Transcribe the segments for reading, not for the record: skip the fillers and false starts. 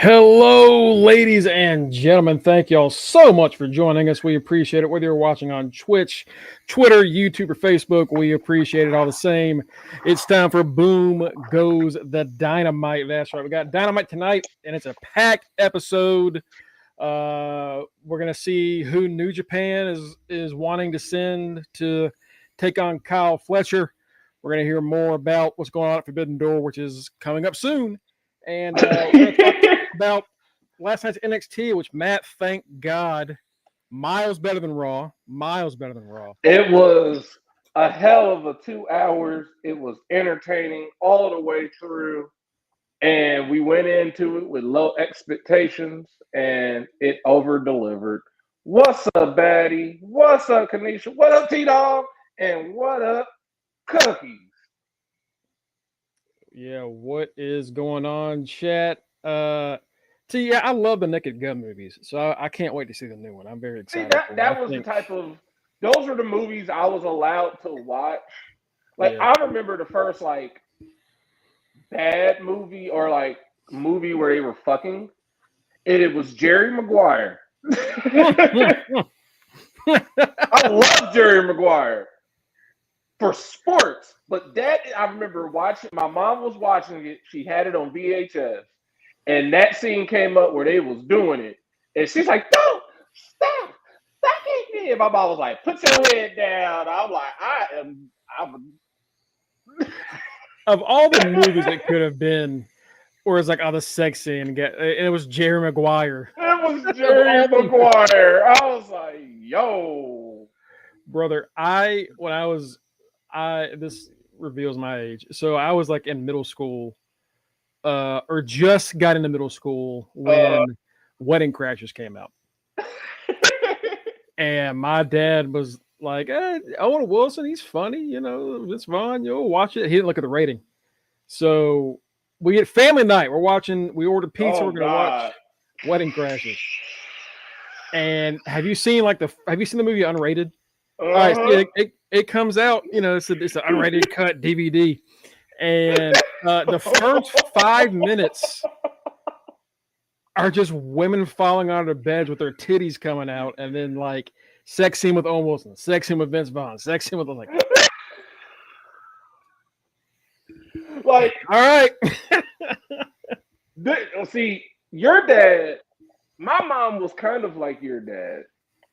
Hello, ladies and gentlemen. Thank y'all so much for joining us. We appreciate it. Whether you're watching on Twitch, Twitter, YouTube, or Facebook, we appreciate it all the same. It's time for Boom Goes the Dynamite. That's right. We got Dynamite tonight, and it's a packed episode. We're gonna see who New Japan is wanting to send to take on Kyle Fletcher. We're gonna hear more about what's going on at Forbidden Door, which is coming up soon. And we're going to talk about last night's NXT, which Matt, thank God, miles better than Raw. Miles better than Raw. It was a hell of a 2 hours. It was entertaining all the way through. And we went into it with low expectations, and it over-delivered. What's up, Batty? What's up, Kanisha? What up, T-Dog? And what up, Cookies? Yeah, what is going on, chat? Yeah, I love the Naked Gun movies, so I can't wait to see the new one. I'm very excited. See, that was the type of, those were the movies I was allowed to watch. Like, Yeah. I remember the first, like, bad movie or, like, movie where they were fucking, and it was Jerry Maguire. I love Jerry Maguire for sports, but that I remember watching. My mom was watching it. She had it on VHS, and that scene came up where they was doing it, and she's like, "Don't stop, it!" And my mom was like, "Put your head down." I'm like, I'm. Of all the movies it could have been, or it's like, oh, the sex scene, and it was Jerry Maguire. It was Jerry Maguire. I was like, "Yo, brother." This reveals my age. So I was like in middle school, or just got into middle school when Wedding Crashers came out. And my dad was like, Owen Wilson, he's funny, it's fun, you'll watch it. He didn't look at the rating. So we get family night. We ordered pizza, we're gonna watch Wedding Crashers. And have you seen the movie Unrated? All right, so it comes out, it's an unrated cut DVD, and the first 5 minutes are just women falling out of their beds with their titties coming out, and then like sex scene with Owen Wilson, sex scene with Vince Vaughn, sex scene with like all right. See, your dad, my mom was kind of like your dad.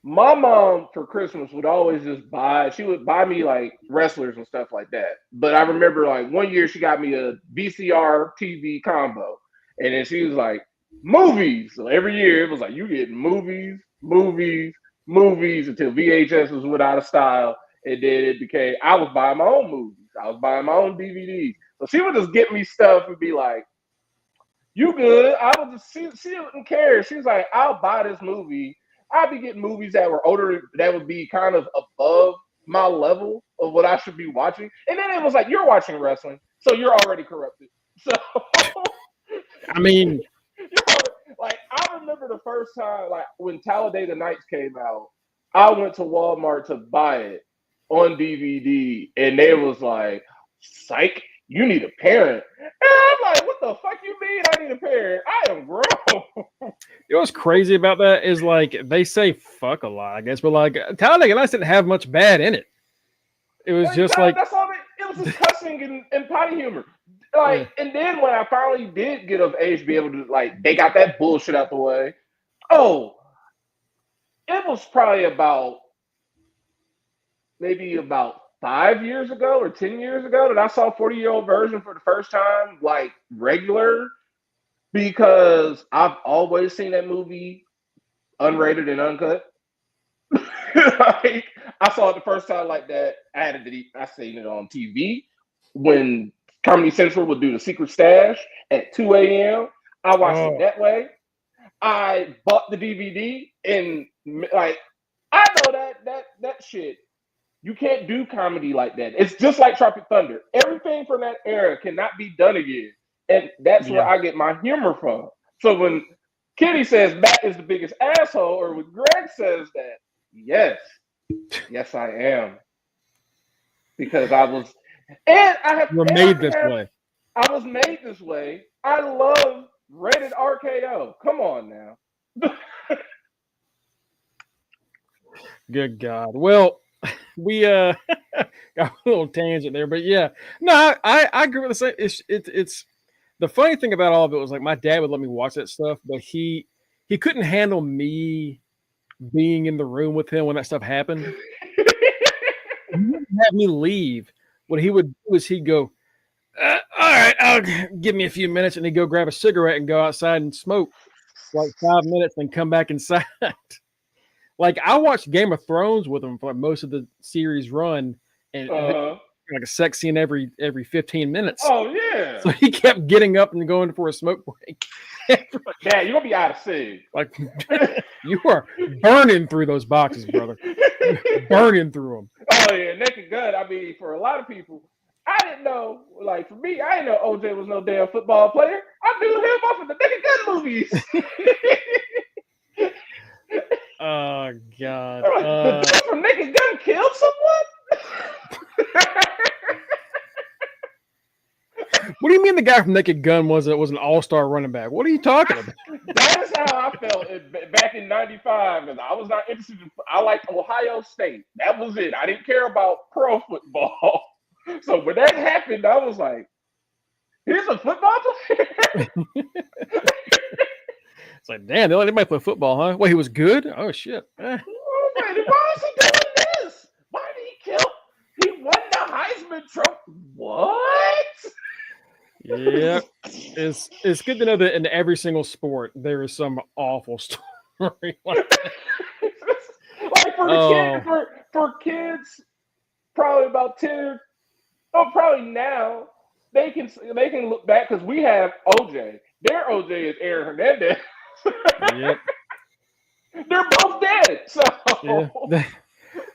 My mom for Christmas would always she would buy me like wrestlers and stuff like that. But I remember like one year she got me a VCR TV combo. And then she was like, movies. So every year it was like, you get movies until VHS was went out of style. And then it became, I was buying my own movies. I was buying my own DVDs. So she would just get me stuff and be like, you good. I would just, she didn't care. She was like, I'll buy this movie. I'd be getting movies that were older, that would be kind of above my level of what I should be watching. And then it was like, you're watching wrestling, so you're already corrupted. So, I mean, like, I remember the first time, like, when Talladega Nights came out, I went to Walmart to buy it on DVD, and they was like, psych, you need a parent. And I'm like, what the fuck you mean I need a parent? I am grown. You know what's crazy about that is like they say fuck a lot, I guess, but like Talladega Nights didn't have much bad in it. It was just like that's all it was just cussing and potty humor. Like, and then when I finally did get of age, be able to like, they got that bullshit out the way. Oh, it was probably maybe about 5 years ago or 10 years ago that I saw 40-year-old version for the first time, like regular, because I've always seen that movie unrated and uncut. Like, I saw it the first time like that. I seen it on TV when Comedy Central would do the Secret Stash at 2 a.m. I watched it that way. I bought the DVD and like, I know that shit. You can't do comedy like that. It's just like Tropic Thunder. Everything from that era cannot be done again. And that's where I get my humor from. So when Kitty says Matt is the biggest asshole, or when Greg says that, yes, I am. Because I was made this way. I was made this way. I love Rated RKO. Come on now. Good God. Well, we got a little tangent there, but yeah, no, I agree with the same. It's the funny thing about all of it was like my dad would let me watch that stuff, but he couldn't handle me being in the room with him when that stuff happened. He wouldn't have me leave. What he would do is he'd go, all right, I'll give me a few minutes, and he'd go grab a cigarette and go outside and smoke like 5 minutes, then come back inside. Like I watched Game of Thrones with him for like most of the series run, and like a sex scene every 15 minutes. Oh yeah. So he kept getting up and going for a smoke break. Dad, you're gonna be out of sync. Like you are burning through those boxes, brother. Burning through them. Oh yeah, Naked Gun. I mean, for a lot of people, I didn't know. Like for me, I didn't know OJ was no damn football player. I knew him off of the Naked Gun movies. Oh God! The dude from Naked Gun killed someone. What do you mean the guy from Naked Gun was an all-star running back? What are you talking about? That is how I felt back in '95, and I was not interested. I liked Ohio State. That was it. I didn't care about pro football. So when that happened, I was like, "Here's a football player." It's like, damn, they let anybody play football, huh? Well, he was good. Oh shit! Oh, man, why is he doing this? Why did he kill? He won the Heisman Trophy. What? Yeah, it's good to know that in every single sport there is some awful story like that. Like for kids, probably about 10. Oh, probably now they can look back because we have OJ. Their OJ is Aaron Hernandez. Yep. They're both dead. So yeah.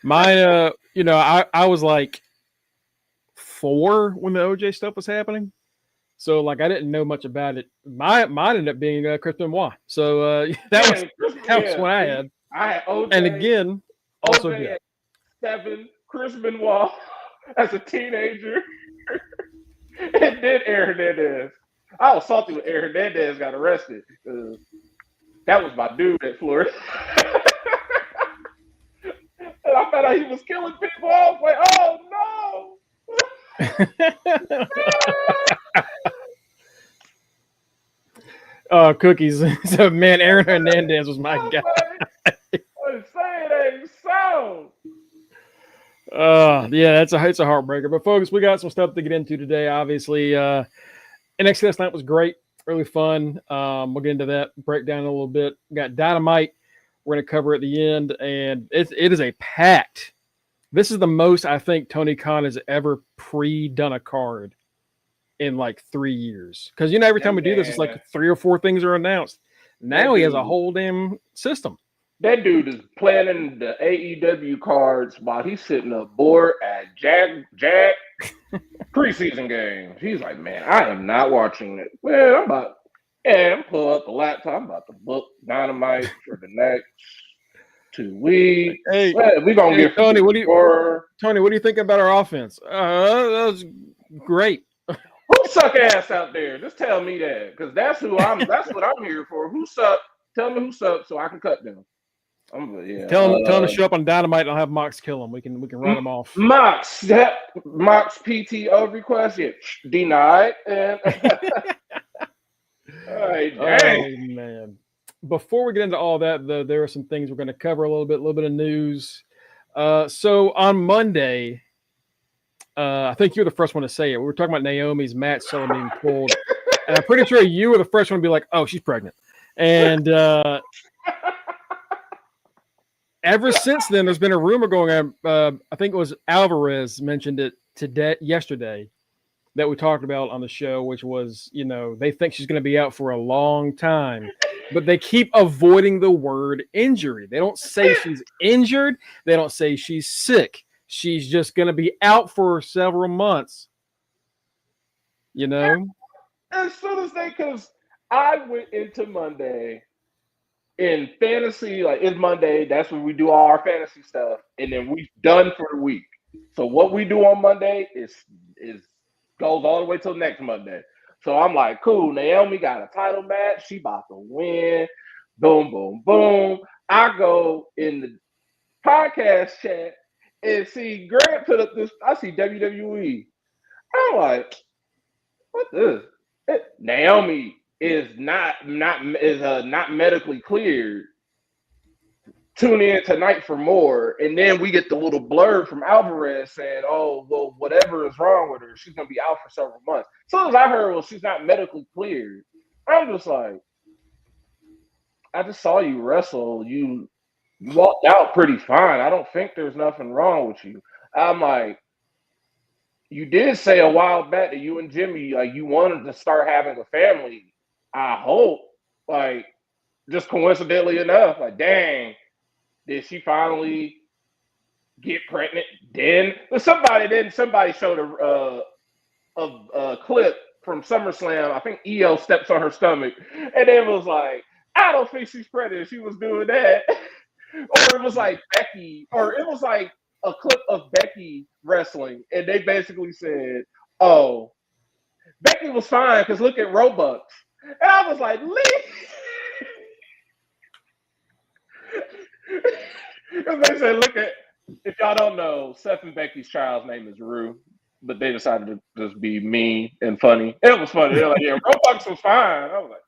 My I was like 4 when the OJ stuff was happening. So like I didn't know much about it. Mine ended up being Chris Benoit. So that was what I had. I had OJ. And again, also OJ at 7, Chris Benoit as a teenager, and then Aaron Hernandez. I was salty when Aaron Hernandez got arrested. That was my dude at Florida. And I found out he was killing people. I was like, oh no. Cookies. So man, Aaron Hernandez was my guy. I'm saying it ain't so. Yeah, it's a heartbreaker. But folks, we got some stuff to get into today. Obviously, NXT last night was great, really fun. We'll get into that breakdown in a little bit. We got Dynamite. We're going to cover at the end, and it is a packed. This is the most I think Tony Khan has ever pre-done a card in like 3 years. Because every time we do this, it's like 3 or 4 things are announced. Now he has a whole damn system. That dude is planning the AEW cards while he's sitting up bored at Jack preseason games. He's like, man, I am not watching it. Well, I'm pull up the laptop. I'm about to book Dynamite for the next 2 weeks. Hey, we're gonna get Tony. What do you think about our offense? That was great. Who suck ass out there? Just tell me that, because that's what I'm here for. Who suck? Tell me who sucks so I can cut them. Tell him to show up on Dynamite and I'll have Mox kill him. We can run him off. Mox PTO request, denied. And all right, oh man. Before we get into all that, though, there are some things we're going to cover a little bit of news. So on Monday, I think you're the first one to say it. We were talking about Naomi's match selling being pulled, and I'm pretty sure you were the first one to be like, "Oh, she's pregnant." And ever since then, there's been a rumor going on. I think it was Alvarez mentioned it yesterday that we talked about on the show, which was, they think she's going to be out for a long time, but they keep avoiding the word injury. They don't say she's injured. They don't say she's sick. She's just going to be out for several months. As soon as because I went into Monday in fantasy, like it's Monday, that's when we do all our fantasy stuff, and then we're done for the week. So what we do on Monday is goes all the way till next Monday. So I'm like, cool, Naomi got a title match. She about to win. Boom, boom, boom. I go in the podcast chat and see Grant put up this. I see WWE. I'm like, what this? Naomi is not medically cleared. Tune in tonight for more. And then we get the little blurb from Alvarez saying, oh, well, whatever is wrong with her, she's going to be out for several months. As soon as I heard, well, she's not medically cleared, I'm just like, I just saw you wrestle. You walked out pretty fine. I don't think there's nothing wrong with you. I'm like, you did say a while back that you and Jimmy, like, you wanted to start having a family. I hope, like, just coincidentally enough, like, dang, did she finally get pregnant? Then somebody showed a clip from SummerSlam. I think Io steps on her stomach, and it was like, I don't think she's pregnant. She was doing that, or it was like Becky, or it was like a clip of Becky wrestling, and they basically said, "Oh, Becky was fine because look at Robux," and I was like, because they said, look at, if y'all don't know, Seth and Becky's child's name is Rue, but they decided to just be mean and funny. It was funny. They're like, yeah, Robux was fine. I was like,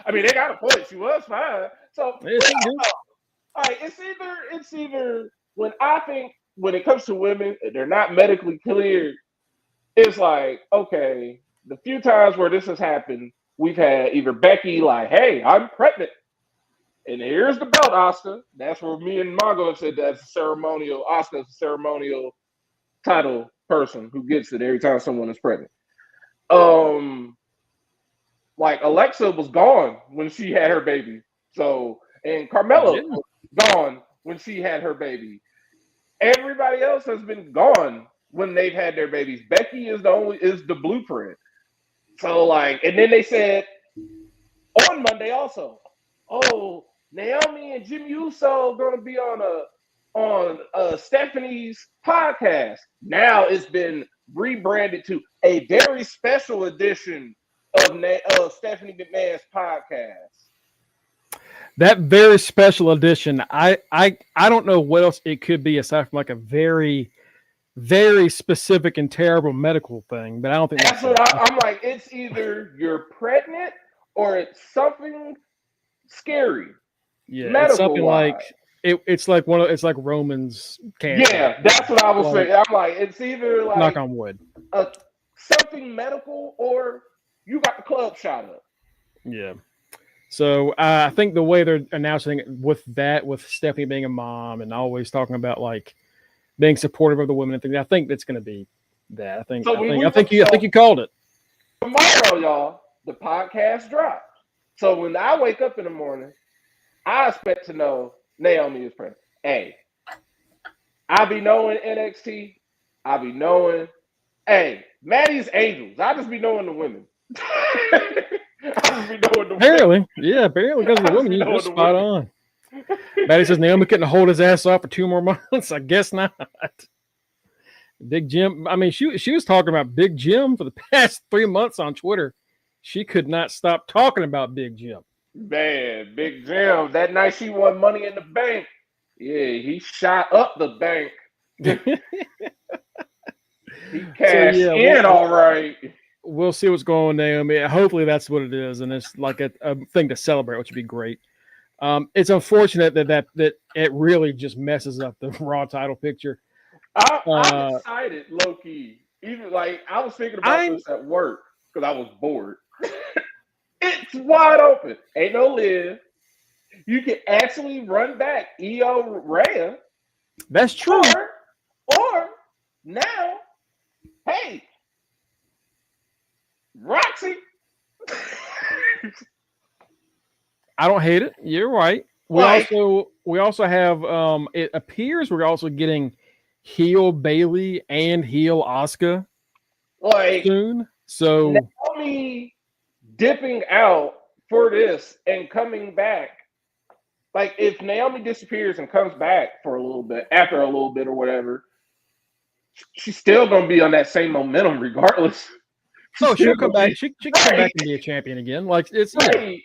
I mean, they got a point. She was fine. So, all right, it's either when I think when it comes to women, they're not medically cleared. It's like, okay, the few times where this has happened, we've had either Becky like, hey, I'm pregnant. And here's the belt, Oscar. That's where me and Mongo have said that's ceremonial. Oscar's a ceremonial title person who gets it every time someone is pregnant. Like Alexa was gone when she had her baby. So, and Carmella was gone when she had her baby. Everybody else has been gone when they've had their babies. Becky is the blueprint. So, like, and then they said on Monday also, oh, Naomi and Jimmy Uso going to be on Stephanie's podcast. Now it's been rebranded to a very special edition of Stephanie McMahon's podcast. That very special edition, I don't know what else it could be aside from like a very, very specific and terrible medical thing, but I don't think that's what I'm like. It's either you're pregnant or it's something scary. Yeah, it's something like it's like it's like Roman's cancer. Yeah, that's what I was saying. I'm like, it's either like knock on wood, something medical or you got the club shot up. Yeah. So I think the way they're announcing it with Stephanie being a mom and always talking about like being supportive of the women and things, I think that's going to be that. I think you called it. Tomorrow, y'all, the podcast drops. So when I wake up in the morning, I expect to know Naomi is pregnant. Hey, I be knowing NXT. I be knowing, Maddie's Angels. I just be knowing the women. Apparently, because of the women, you're just spot on. Maddie says Naomi couldn't hold his ass off for 2 more months. I guess not. Big Jim. I mean, she was talking about Big Jim for the past 3 months on Twitter. She could not stop talking about Big Jim. Man, Big Jim. That night she won Money in the Bank. Yeah, he shot up the bank. He cashed in all right. We'll see what's going on, Naomi. Hopefully that's what it is, and it's like a thing to celebrate, which would be great. It's unfortunate that it really just messes up the Raw title picture. I'm excited, low key. Even like I was thinking about this at work because I was bored. It's wide open. Ain't no Liv. You can actually run back Io Rhea. That's true. Or now, hey, Roxy. I don't hate it. You're right. We also have it appears we're also getting heel Bailey and heel Asuka soon. So Naomi dipping out for this and coming back. Like if Naomi disappears and comes back for a little bit, after a little bit or whatever, she's still gonna be on that same momentum regardless. Oh, she'll come back. She can come back and be a champion again. Like it's right.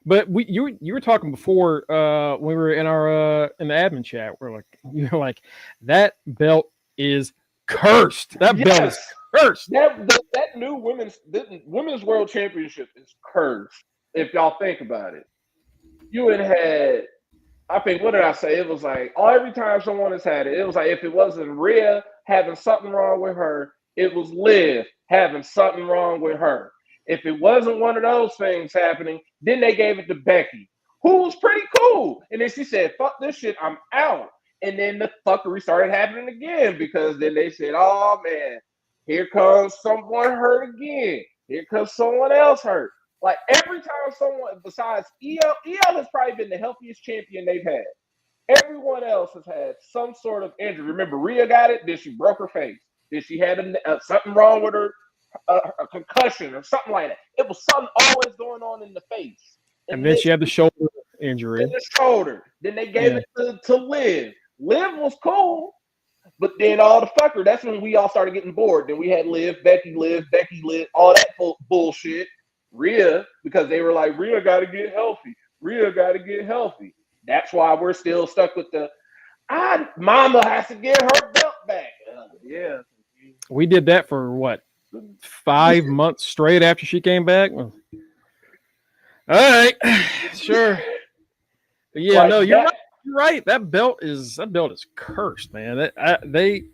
But you were talking before when we were in our in the admin chat. We're like you're like that belt is cursed. That belt is cursed. That new women's world championship is cursed. If y'all think about it, you had I think what did I say? It was like every time someone has had it, it was like if it wasn't Rhea having something wrong with her, it was Liv having something wrong with her. If it wasn't one of those things happening, then they gave it to Becky, who was pretty cool. And then she said, "Fuck this shit, I'm out." And then the fuckery started happening again because then they said, "Oh man, here comes someone hurt again. Here comes someone else hurt." Like every time someone besides EL has probably been the healthiest champion they've had. Everyone else has had some sort of injury. Remember, Rhea got it. Then she broke her face. Then she had something wrong with her, a concussion or something like that. It was something always going on in the face. And then she had the shoulder injury. And the shoulder. Then they gave it to Liv. Liv was cool, but then all the fucker. That's when we all started getting bored. Then we had Becky, all that bullshit. Rhea, because they were like, Rhea got to get healthy. Rhea got to get healthy. That's why we're still stuck with Mama has to get her belt back. Yeah. We did that for what? 5 months straight after she came back. All right, sure. Yeah, like no, you're right. That belt is cursed, man. They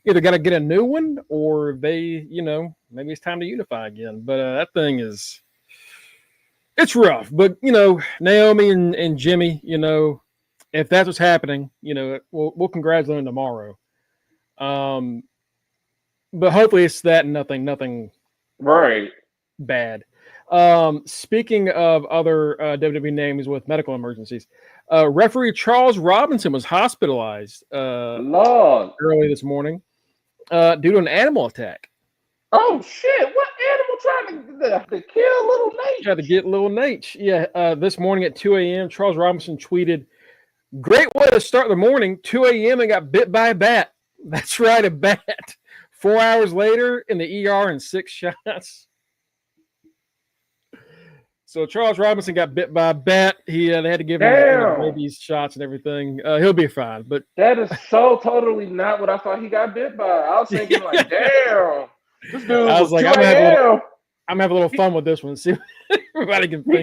either got to get a new one or they, maybe it's time to unify again. But that thing is. It's rough, but Naomi and Jimmy, if that's what's happening, we'll congratulate them tomorrow. But hopefully it's that and nothing right bad. Speaking of other WWE names with medical emergencies, referee Charles Robinson was hospitalized early this morning due to an animal attack. Oh shit! What animal tried to kill little Nate? Tried to get little Nate. Yeah. This morning at 2 a.m., Charles Robinson tweeted, "Great way to start the morning. 2 a.m. and got bit by a bat. That's right, a bat. 4 hours later in the ER and 6 shots." So Charles Robinson got bit by a bat. They had to give him rabies shots and everything. He'll be fine. But that is so totally not what I thought he got bit by. I was thinking like, damn. This dude I was like, I'm gonna have a little fun with this one. See what everybody can think.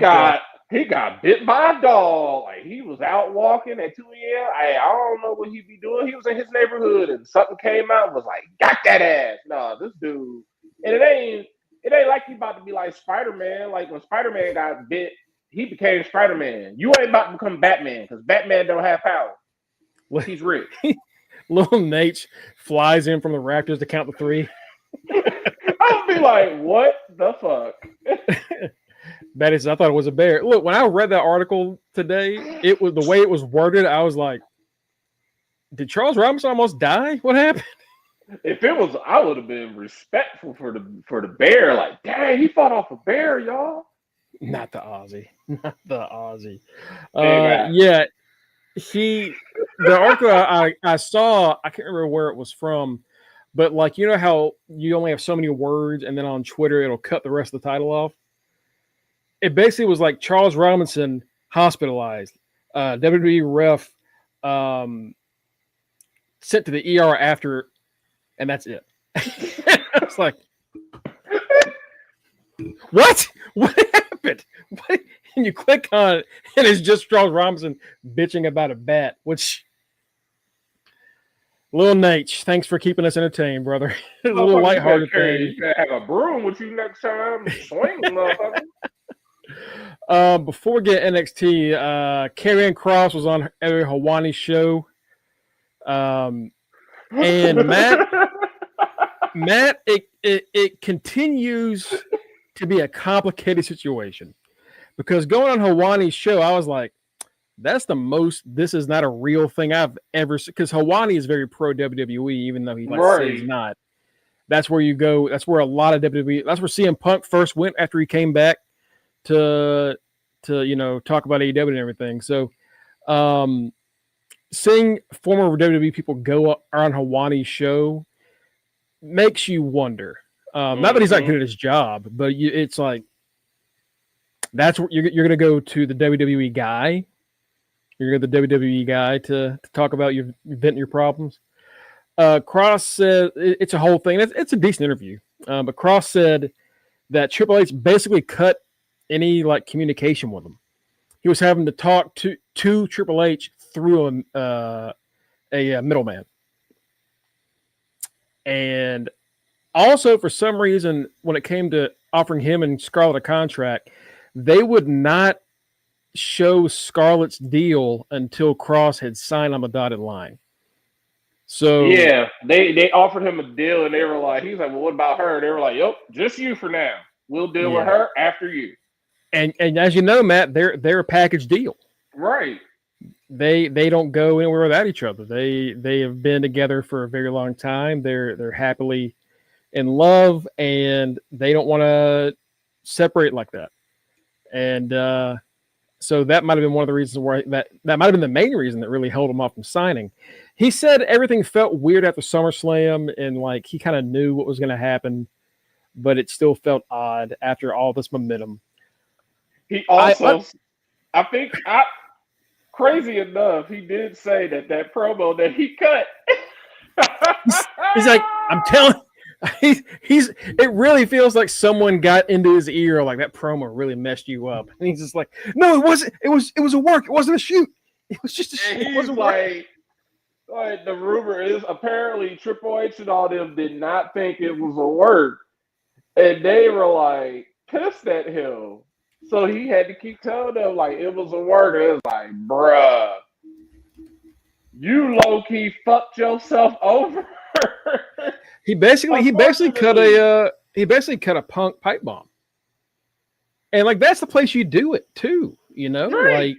He got bit by a dog. Like he was out walking at 2 a.m. I don't know what he'd be doing. He was in his neighborhood and something came out and was like, got that ass. No, this dude. And it ain't like he about to be like Spider-Man. Like when Spider-Man got bit, he became Spider-Man. You ain't about to become Batman because Batman don't have power. He's rich. Little Nate flies in from the Raptors to count the 3. I would be like, what the fuck? That is, I thought it was a bear. Look, when I read that article today, it was the way it was worded. I was like, did Charles Robinson almost die? What happened? If it was, I would have been respectful for the bear. Like, dang, he fought off a bear, y'all. Not the Aussie. Not the Aussie. Yeah. The article I saw, I can't remember where it was from, but like, you know how you only have so many words and then on Twitter, it'll cut the rest of the title off. It basically was like Charles Robinson hospitalized, WWE ref sent to the ER after, and that's it. I was like, what? What happened? What? And you click on it, and it's just Charles Robinson bitching about a bat, which... Little Nate, thanks for keeping us entertained, brother. A little lighthearted thing. You gotta have a broom with you next time. Swing, motherfucker. Before we get NXT, Karrion Kross was on every Hawani show. And Matt, it continues to be a complicated situation. Because going on Hawani's show, I was like, that's the most, this is not a real thing I've ever seen. Because Hawani is very pro WWE, even though he says he's not. That's where you go. That's where a lot of WWE, that's where CM Punk first went after he came back to talk about AEW and everything. So seeing former WWE people go on Hawani's show makes you wonder. Not that he's not good at his job, but it's like that's what you're going to go to the WWE guy. You're going to go to the WWE guy to talk about your venting your problems. Cross said it's a whole thing. It's a decent interview, but Cross said that Triple H basically cut any like communication with him. He was having to talk to Triple H through a middleman, and also for some reason, when it came to offering him and Scarlett a contract, they would not show Scarlett's deal until Cross had signed on the dotted line. So yeah, they offered him a deal, and they were like, he's like, well, what about her? They were like, yep, just you for now. We'll deal with her after you. And as you know, Matt, they're a package deal. Right. They don't go anywhere without each other. They have been together for a very long time. They're happily in love, and they don't want to separate like that. And so that might have been one of the reasons why that might have been the main reason that really held him off from signing. He said everything felt weird after SummerSlam, and like he kind of knew what was going to happen, but it still felt odd after all this momentum. He also, I think, crazy enough, he did say that promo that he cut. he's like, I'm telling. It really feels like someone got into his ear, like that promo really messed you up. And he's just like, no, it wasn't. It was a work. It wasn't a shoot. It was just a shoot. It wasn't like the rumor is apparently Triple H and all them did not think it was a work. And they were like pissed at him. So he had to keep telling them like it was a work. It was like, bruh, you low-key fucked yourself over. He basically cut a Punk pipe bomb, and like that's the place you do it too. You know, right. Like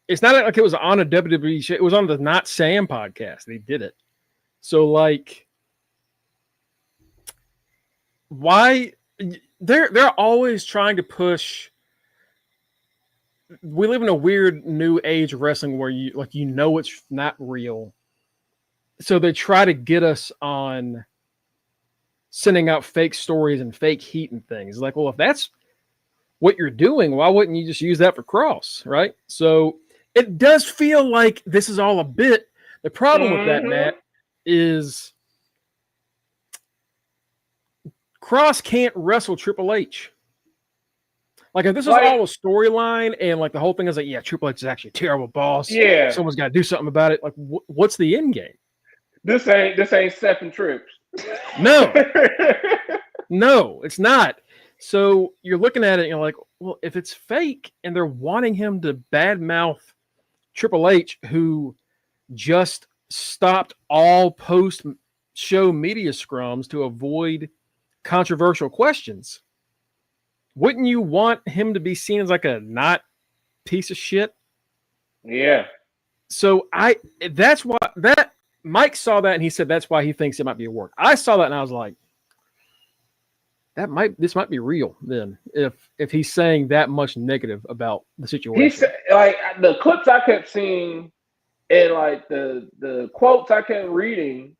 it's not like it was on a WWE show. It was on the Not Sam podcast. They did it. So like, why they're always trying to push. We live in a weird new age of wrestling where you know it's not real. So they try to get us on sending out fake stories and fake heat and things. Like, well, if that's what you're doing, why wouldn't you just use that for Cross, right? So it does feel like this is all a bit. The problem with that, Matt, is Cross can't wrestle Triple H. Like, if this is all a storyline and like the whole thing is like, yeah, Triple H is actually a terrible boss. Yeah, someone's got to do something about it. Like, what's the end game? This ain't Stephen Trips. No, no, it's not. So you're looking at it and you're like, well, if it's fake and they're wanting him to badmouth Triple H, who just stopped all post-show media scrums to avoid controversial questions, wouldn't you want him to be seen as like a not piece of shit? Yeah. So that's why that Mike saw that and he said that's why he thinks it might be a work. I saw that and I was like, this might be real then if he's saying that much negative about the situation. He said, like the clips I kept seeing and like the quotes I kept reading,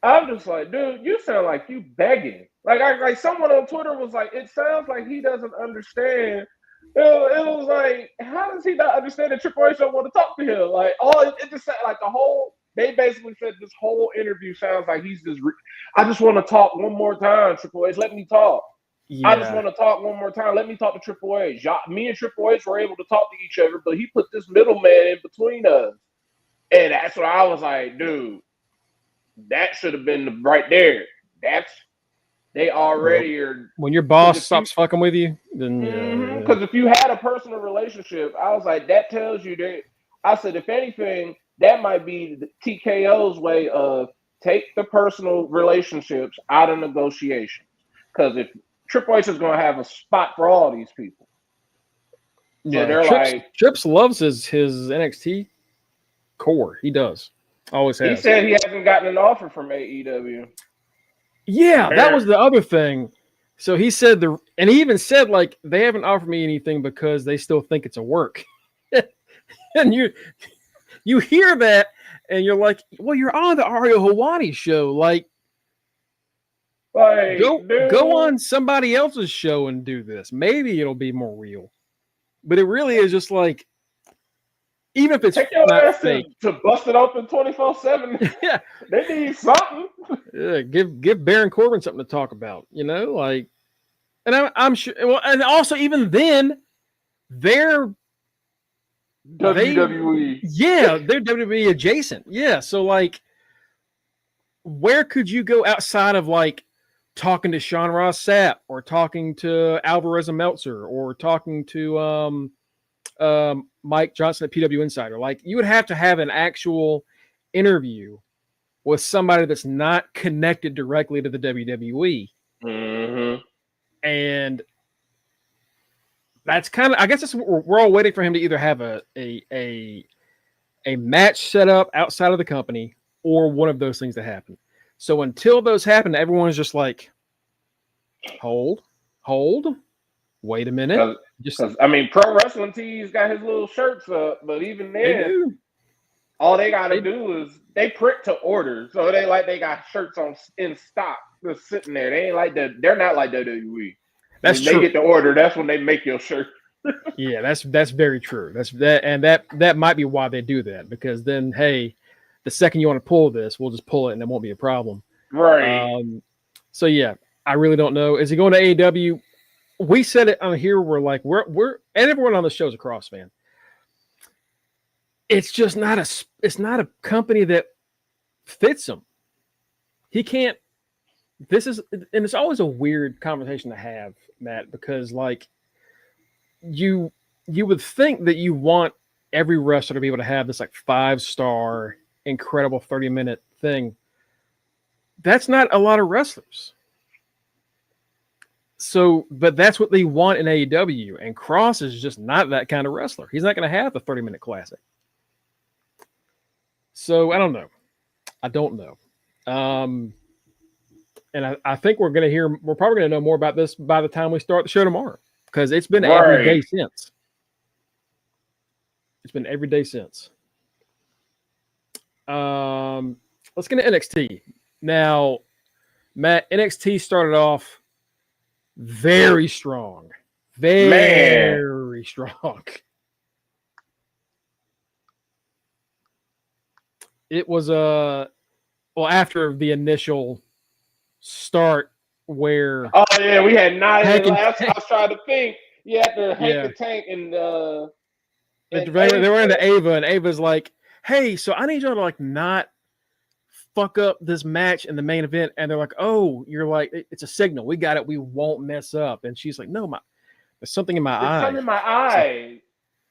I'm just like, dude, you sound like you begging. Like someone on Twitter was like, it sounds like he doesn't understand. It was like, how does he not understand that Triple H don't want to talk to him? Like, it just like the whole. They basically said this whole interview sounds like he's just. I just want to talk one more time, Triple H. Let me talk. Yeah. I just want to talk one more time. Let me talk to Triple H. Me and Triple H were able to talk to each other, but he put this middleman in between us, and that's what I was like, dude. That should have been right there. They already are. When your boss stops fucking with you, then because if you had a personal relationship, I was like, that tells you that. I said, if anything, that might be the TKO's way of take the personal relationships out of negotiations. Because if Triple H is going to have a spot for all these people, so they're Trips loves his NXT core. He does. Always has. He said he hasn't gotten an offer from AEW. Yeah, that was the other thing. So he said and he even said like they haven't offered me anything because they still think it's a work. And you hear that and you're like, well, you're on the Ario Hawani show. Like, Like, go on somebody else's show and do this. Maybe it'll be more real. But it really is just like, even if it's take your not ass fake, to bust it open 24/7. yeah, They need something. give Baron Corbin something to talk about. Like, and I'm sure. Well, and also even then, they're WWE. they're WWE adjacent. Yeah, so like, where could you go outside of like talking to Sean Ross Sapp or talking to Alvarez and Meltzer or talking to Mike Johnson at PW Insider? Like, you would have to have an actual interview with somebody that's not connected directly to the WWE. Mm-hmm. And that's kind of, I guess we're all waiting for him to either have a match set up outside of the company or one of those things to happen. So until those happen, everyone's just like, hold, wait a minute. Because I mean, Pro Wrestling Tees got his little shirts up, but even then, all they gotta do is they print to order. So they got shirts in stock just sitting there. They ain't like they're not like WWE. That's when true. They get the order. That's when they make your shirt. Yeah, that's very true. That might be why they do that, because then, hey, the second you want to pull this, we'll just pull it and it won't be a problem. Right. So yeah, I really don't know. Is he going to AEW? We said it on here. We're like, we're and everyone on the show is a Cross fan. It's just not a company that fits him. He can't. And it's always a weird conversation to have, Matt, because like, you would think that you want every wrestler to be able to have this like 5-star incredible 30-minute thing. That's not a lot of wrestlers. So, but that's what they want in AEW, and Cross is just not that kind of wrestler. He's not going to have the 30-minute classic. So I don't know. And I think we're probably going to know more about this by the time we start the show tomorrow, because it's been every day since. It's been every day since. Let's get to NXT. Now, Matt, NXT started off very strong. Very strong. It was after the initial start where we had 9 I was trying to think. You had to Hank the Tank and they were in the Ava, and Ava's like, hey, so I need y'all to like not fuck up this match in the main event. And they're like, oh, you're like, it's a signal. We got it. We won't mess up. And she's like, no, there's something in my eye. Something in my eye.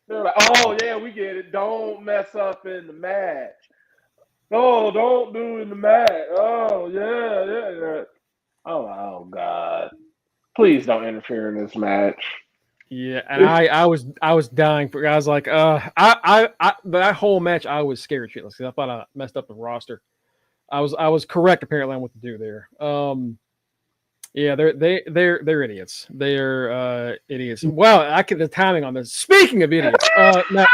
They're like, oh yeah, we get it. Don't mess up in the match. No, don't do in the match. Oh yeah. Oh God! Please don't interfere in this match. Yeah, and I was dying for. I was like, that whole match I was scared shitless because I thought I messed up the roster. I was correct apparently on what to do there. Yeah, they're idiots. They're idiots. Wow, I get the timing on this. Speaking of idiots, no,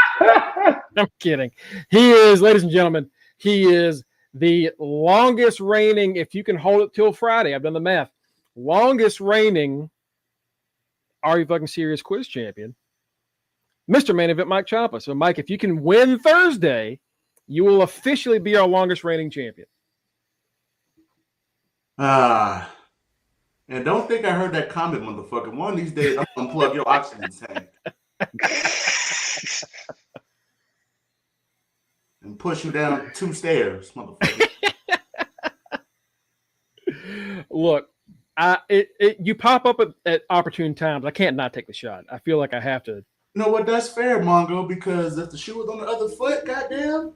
I'm kidding. He is, ladies and gentlemen, he is the longest reigning. If you can hold it till Friday, I've done the math. Longest reigning. Are You Fucking Serious quiz champion, Mr. Main Event Mike Ciampa. So, Mike, if you can win Thursday, you will officially be our longest reigning champion. And don't think I heard that comment, motherfucker. One of these days, I'm gonna unplug your oxygen tank and push you down 2 stairs, motherfucker. Look. You pop up at opportune times. I can't not take the shot. I feel like I have to. You know what? That's fair, Mongo, because if the shoe was on the other foot, goddamn,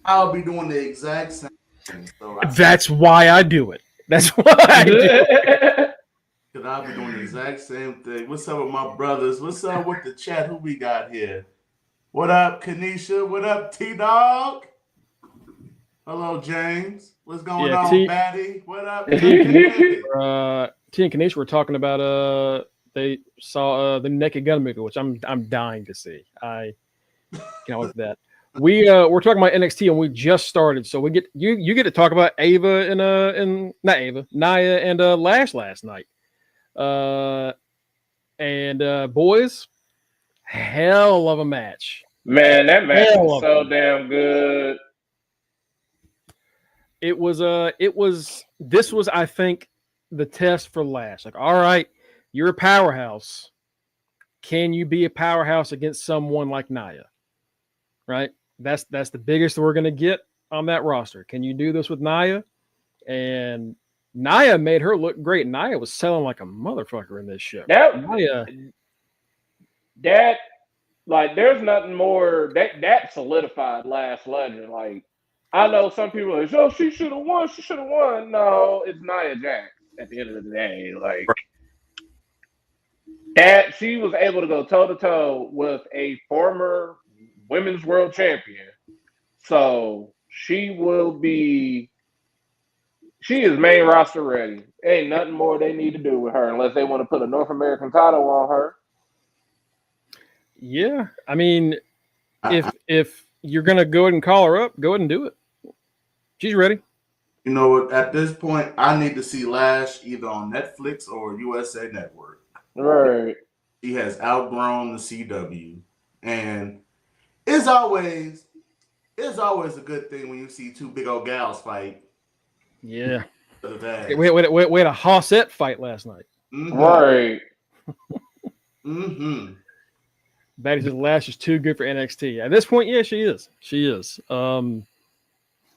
I'll be doing the exact same thing. So that's why I do it. That's why I do it. Because I'll be doing the exact same thing. What's up with my brothers? What's up with the chat? Who we got here? What up, Kanisha? What up, T-Dog? Hello, James. What's going on, Batty? What up? T and Kanisha were talking about they saw the Naked Gun movie, which I'm dying to see. I can't wait for that. we're talking about NXT and we just started, so we get you get to talk about Ava and not Ava, Nia and Lash last night. Boys, hell of a match. Man, that match Hell was of so a- damn good. This was I think the test for Lash. Like, all right, you're a powerhouse. Can you be a powerhouse against someone like Nia? Right? That's the biggest we're gonna get on that roster. Can you do this with Nia? And Nia made her look great. Nia was selling like a motherfucker in this show. Nia, Like, there's nothing more that solidified Last Legend. Like, I know some people are like, oh, she should have won. She should have won. No, it's Nia Jax at the end of the day. Like, that she was able to go toe to toe with a former women's world champion. So she is main roster ready. Ain't nothing more they need to do with her unless they want to put a North American title on her. yeah. I mean, if you're gonna go ahead and call her up, go ahead and do it. She's ready. You know what? At this point, I need to see Lash either on Netflix or USA Network. Right. He has outgrown the CW, and it's always a good thing when you see two big old gals fight. Yeah. We We had a Hossette fight last night. Mm-hmm. Right. Mm-hmm. Batty says Lash is too good for NXT. At this point, yeah, she is. She is. And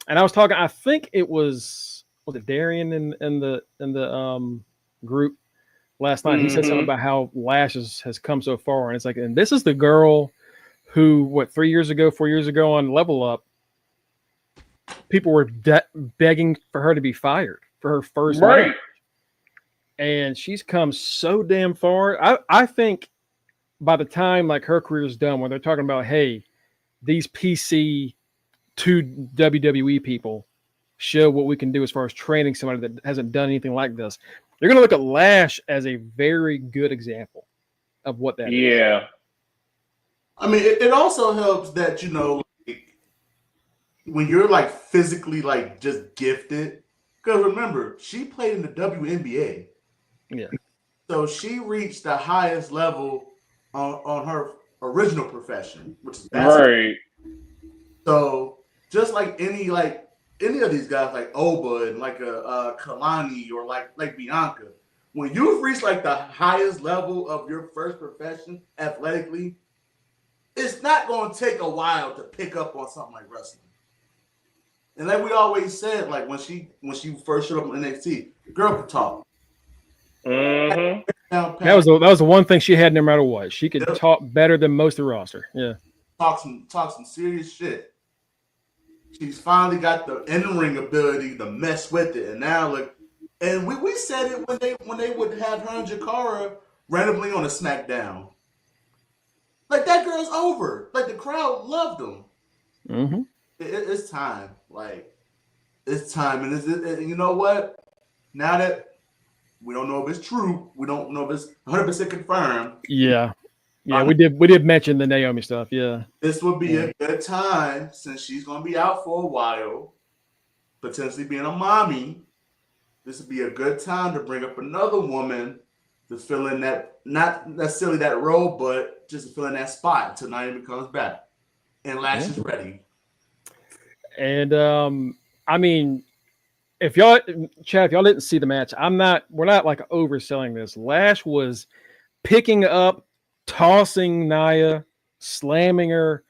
I was talking. I think it was it Darian in the group last night. He said something about how Lash has come so far, and it's like, and this is the girl who 4 years ago on Level Up, people were begging for her to be fired for her first match. And she's come so damn far. I think by the time like her career is done, when they're talking about, hey, these PC to WWE people show what we can do as far as training somebody that hasn't done anything like this, you're going to look at Lash as a very good example of what that is. Yeah. I mean, it also helps that, you know, like, when you're like physically like just gifted, because remember, she played in the WNBA. Yeah. So she reached the highest level on her original profession, which is basketball. Right. So just like any of these guys, like Oba and like a Kalani or like Bianca, when you've reached like the highest level of your first profession athletically, it's not going to take a while to pick up on something like wrestling. And like we always said, like when she first showed up on NXT, the girl could talk. Mm-hmm. That was the one thing she had no matter what. She could talk better than most of the roster. Yeah. Talk some serious shit. She's finally got the in-ring ability to mess with it. And now look, and we said it when they would have her and Jakara randomly on a SmackDown. Like, that girl's over. Like, the crowd loved them. Mm-hmm. It's time. Like, it's time. And you know what? Now that we don't know if it's true, we don't know if it's 100% confirmed. Yeah. Yeah, we did mention the Naomi stuff. Yeah. This would be a good time, since she's going to be out for a while, potentially being a mommy. This would be a good time to bring up another woman to fill in that, not necessarily that role, but just to fill in that spot until Naomi comes back. And Lash is ready. And I mean, if y'all didn't see the match, we're not like overselling this. Lash was picking up, tossing Nia, slamming her,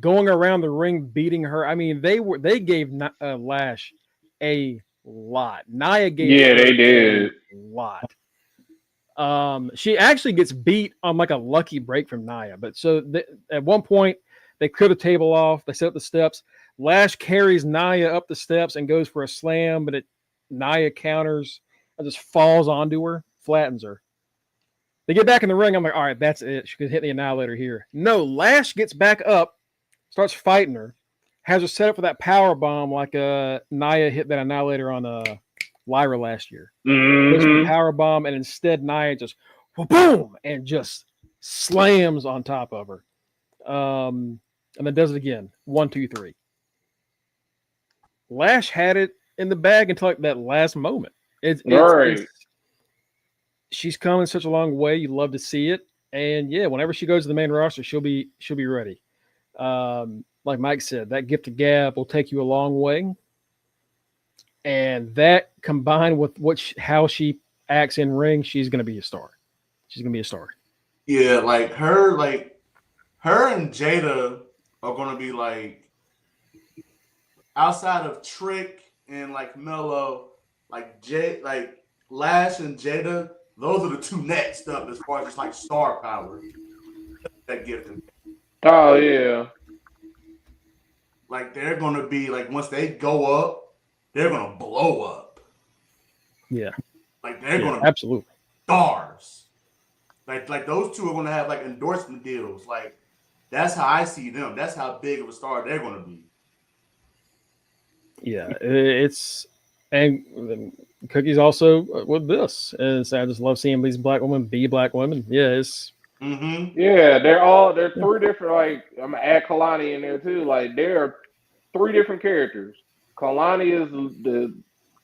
going around the ring, beating her. I mean, they gave Lash a lot. Nia gave they did a lot. She actually gets beat on like a lucky break from Nia. But so at one point they clear the table off. They set up the steps. Lash carries Nia up the steps and goes for a slam, but Nia counters and just falls onto her, flattens her. They get back in the ring. I'm like, all right, that's it. She could hit the Annihilator here. No, Lash gets back up, starts fighting her, has her set up for that power bomb like Nia hit that Annihilator on Lyra last year. Mm-hmm. Power bomb, and instead Nia just boom and just slams on top of her. and then does it again. 1, 2, 3. Lash had it in the bag until like that last moment. She's come such a long way. You love to see it, and yeah, whenever she goes to the main roster, she'll be ready. Like Mike said, that gift of gab will take you a long way, and that combined with how she acts in ring, she's going to be a star. She's going to be a star. Yeah, like her and Jada are going to be like outside of Trick and like Mello, like Lash and Jada. Those are the two next up as far as just like star power. That gift. Oh yeah. Like they're gonna be like once they go up, they're gonna blow up. Yeah. Like they're gonna be absolutely stars. Like those two are gonna have like endorsement deals. Like that's how I see them. That's how big of a star they're gonna be. Yeah, and Cookie's also with this, and so I just love seeing these black women be black women. Yeah, it's yeah, they're three different. Like I'm gonna add Kalani in there too. Like they're three different characters. Kalani is the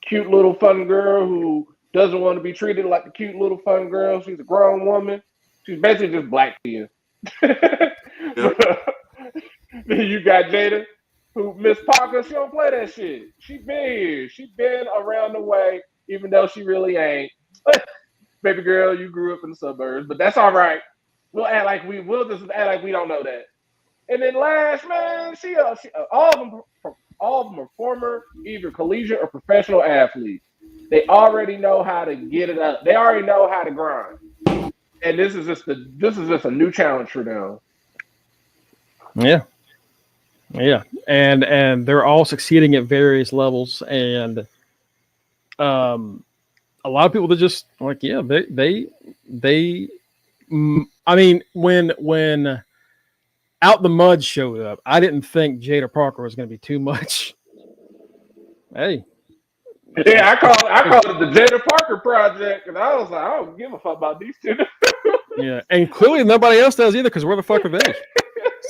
cute little fun girl who doesn't want to be treated like the cute little fun girl. She's a grown woman. She's basically just black Tia. Then you got Jada, who Miss Parker, she don't play that shit. She been here. She been around the way, even though she really ain't. Baby girl, you grew up in the suburbs, but that's all right. We'll just act like we don't know that. And then Lash, man, she all of them are former either collegiate or professional athletes. They already know how to get it up. They already know how to grind. And this is just a new challenge for them. Yeah. Yeah, and they're all succeeding at various levels, and a lot of people that just like, yeah, they. I mean, when Out the Mud showed up, I didn't think Jada Parker was going to be too much. Hey, yeah, I called it the Jada Parker Project, and I was like, I don't give a fuck about these two. Yeah, and clearly nobody else does either, because where the fuck are they?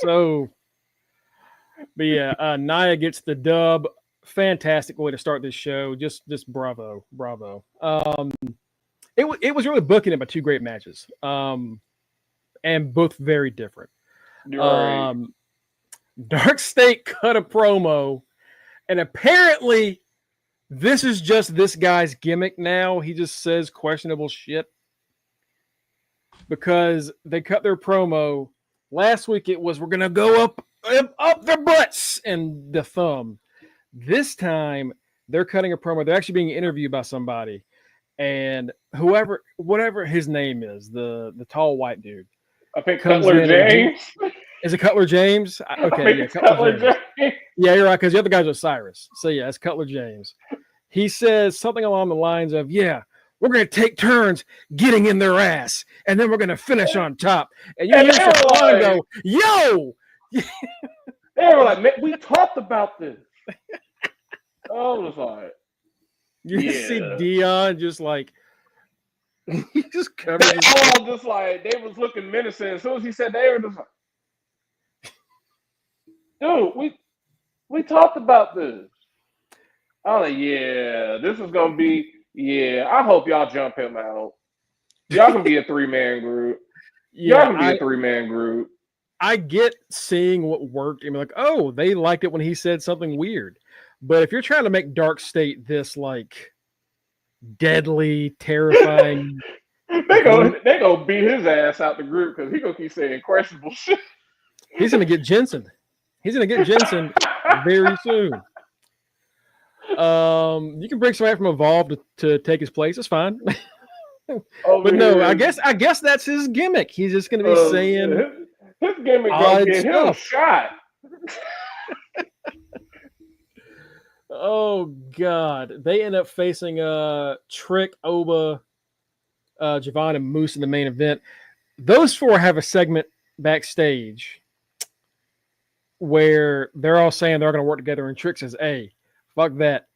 So. But yeah, Nia gets the dub. Fantastic way to start this show. Just bravo. It was really booking it by two great matches, and both very different. Right. Dark State cut a promo, and apparently this is just this guy's gimmick now. He just says questionable shit because they cut their promo. Last week it was, we're going to go up their butts and the thumb. This time they're cutting a promo. They're actually being interviewed by somebody, and whatever his name is, the tall white dude. I think Cutler James. Is it Cutler James? Okay, yeah, Cutler James. Yeah, you're right, because the other guy's Osiris. So yeah, it's Cutler James. He says something along the lines of, yeah, we're going to take turns getting in their ass, and then we're going to finish on top. And you hear someone go, yo! They were like, man, we talked about this. I was like, you see Dion just like, he just covered his all just like, they was looking menacing. As soon as he said, they were just like, dude, we talked about this. I was like, yeah, this is going to be, yeah, I hope y'all jump him out. Y'all can be a three-man group. Y'all can be a three-man group. I get seeing what worked. I mean, like, oh, they liked it when he said something weird. But if you're trying to make Dark State this, like, deadly, terrifying... they go beat his ass out the group because he going to keep saying questionable shit. He's going to get Jensen. He's going to get Jensen very soon. You can bring somebody from Evolve to take his place. It's fine. But no, I guess that's his gimmick. He's just going to be saying... His gimmick gonna get him a shot. Oh God! They end up facing Trick, Oba, Javon, and Moose in the main event. Those four have a segment backstage where they're all saying they're going to work together, and Trick says, "Hey, fuck that!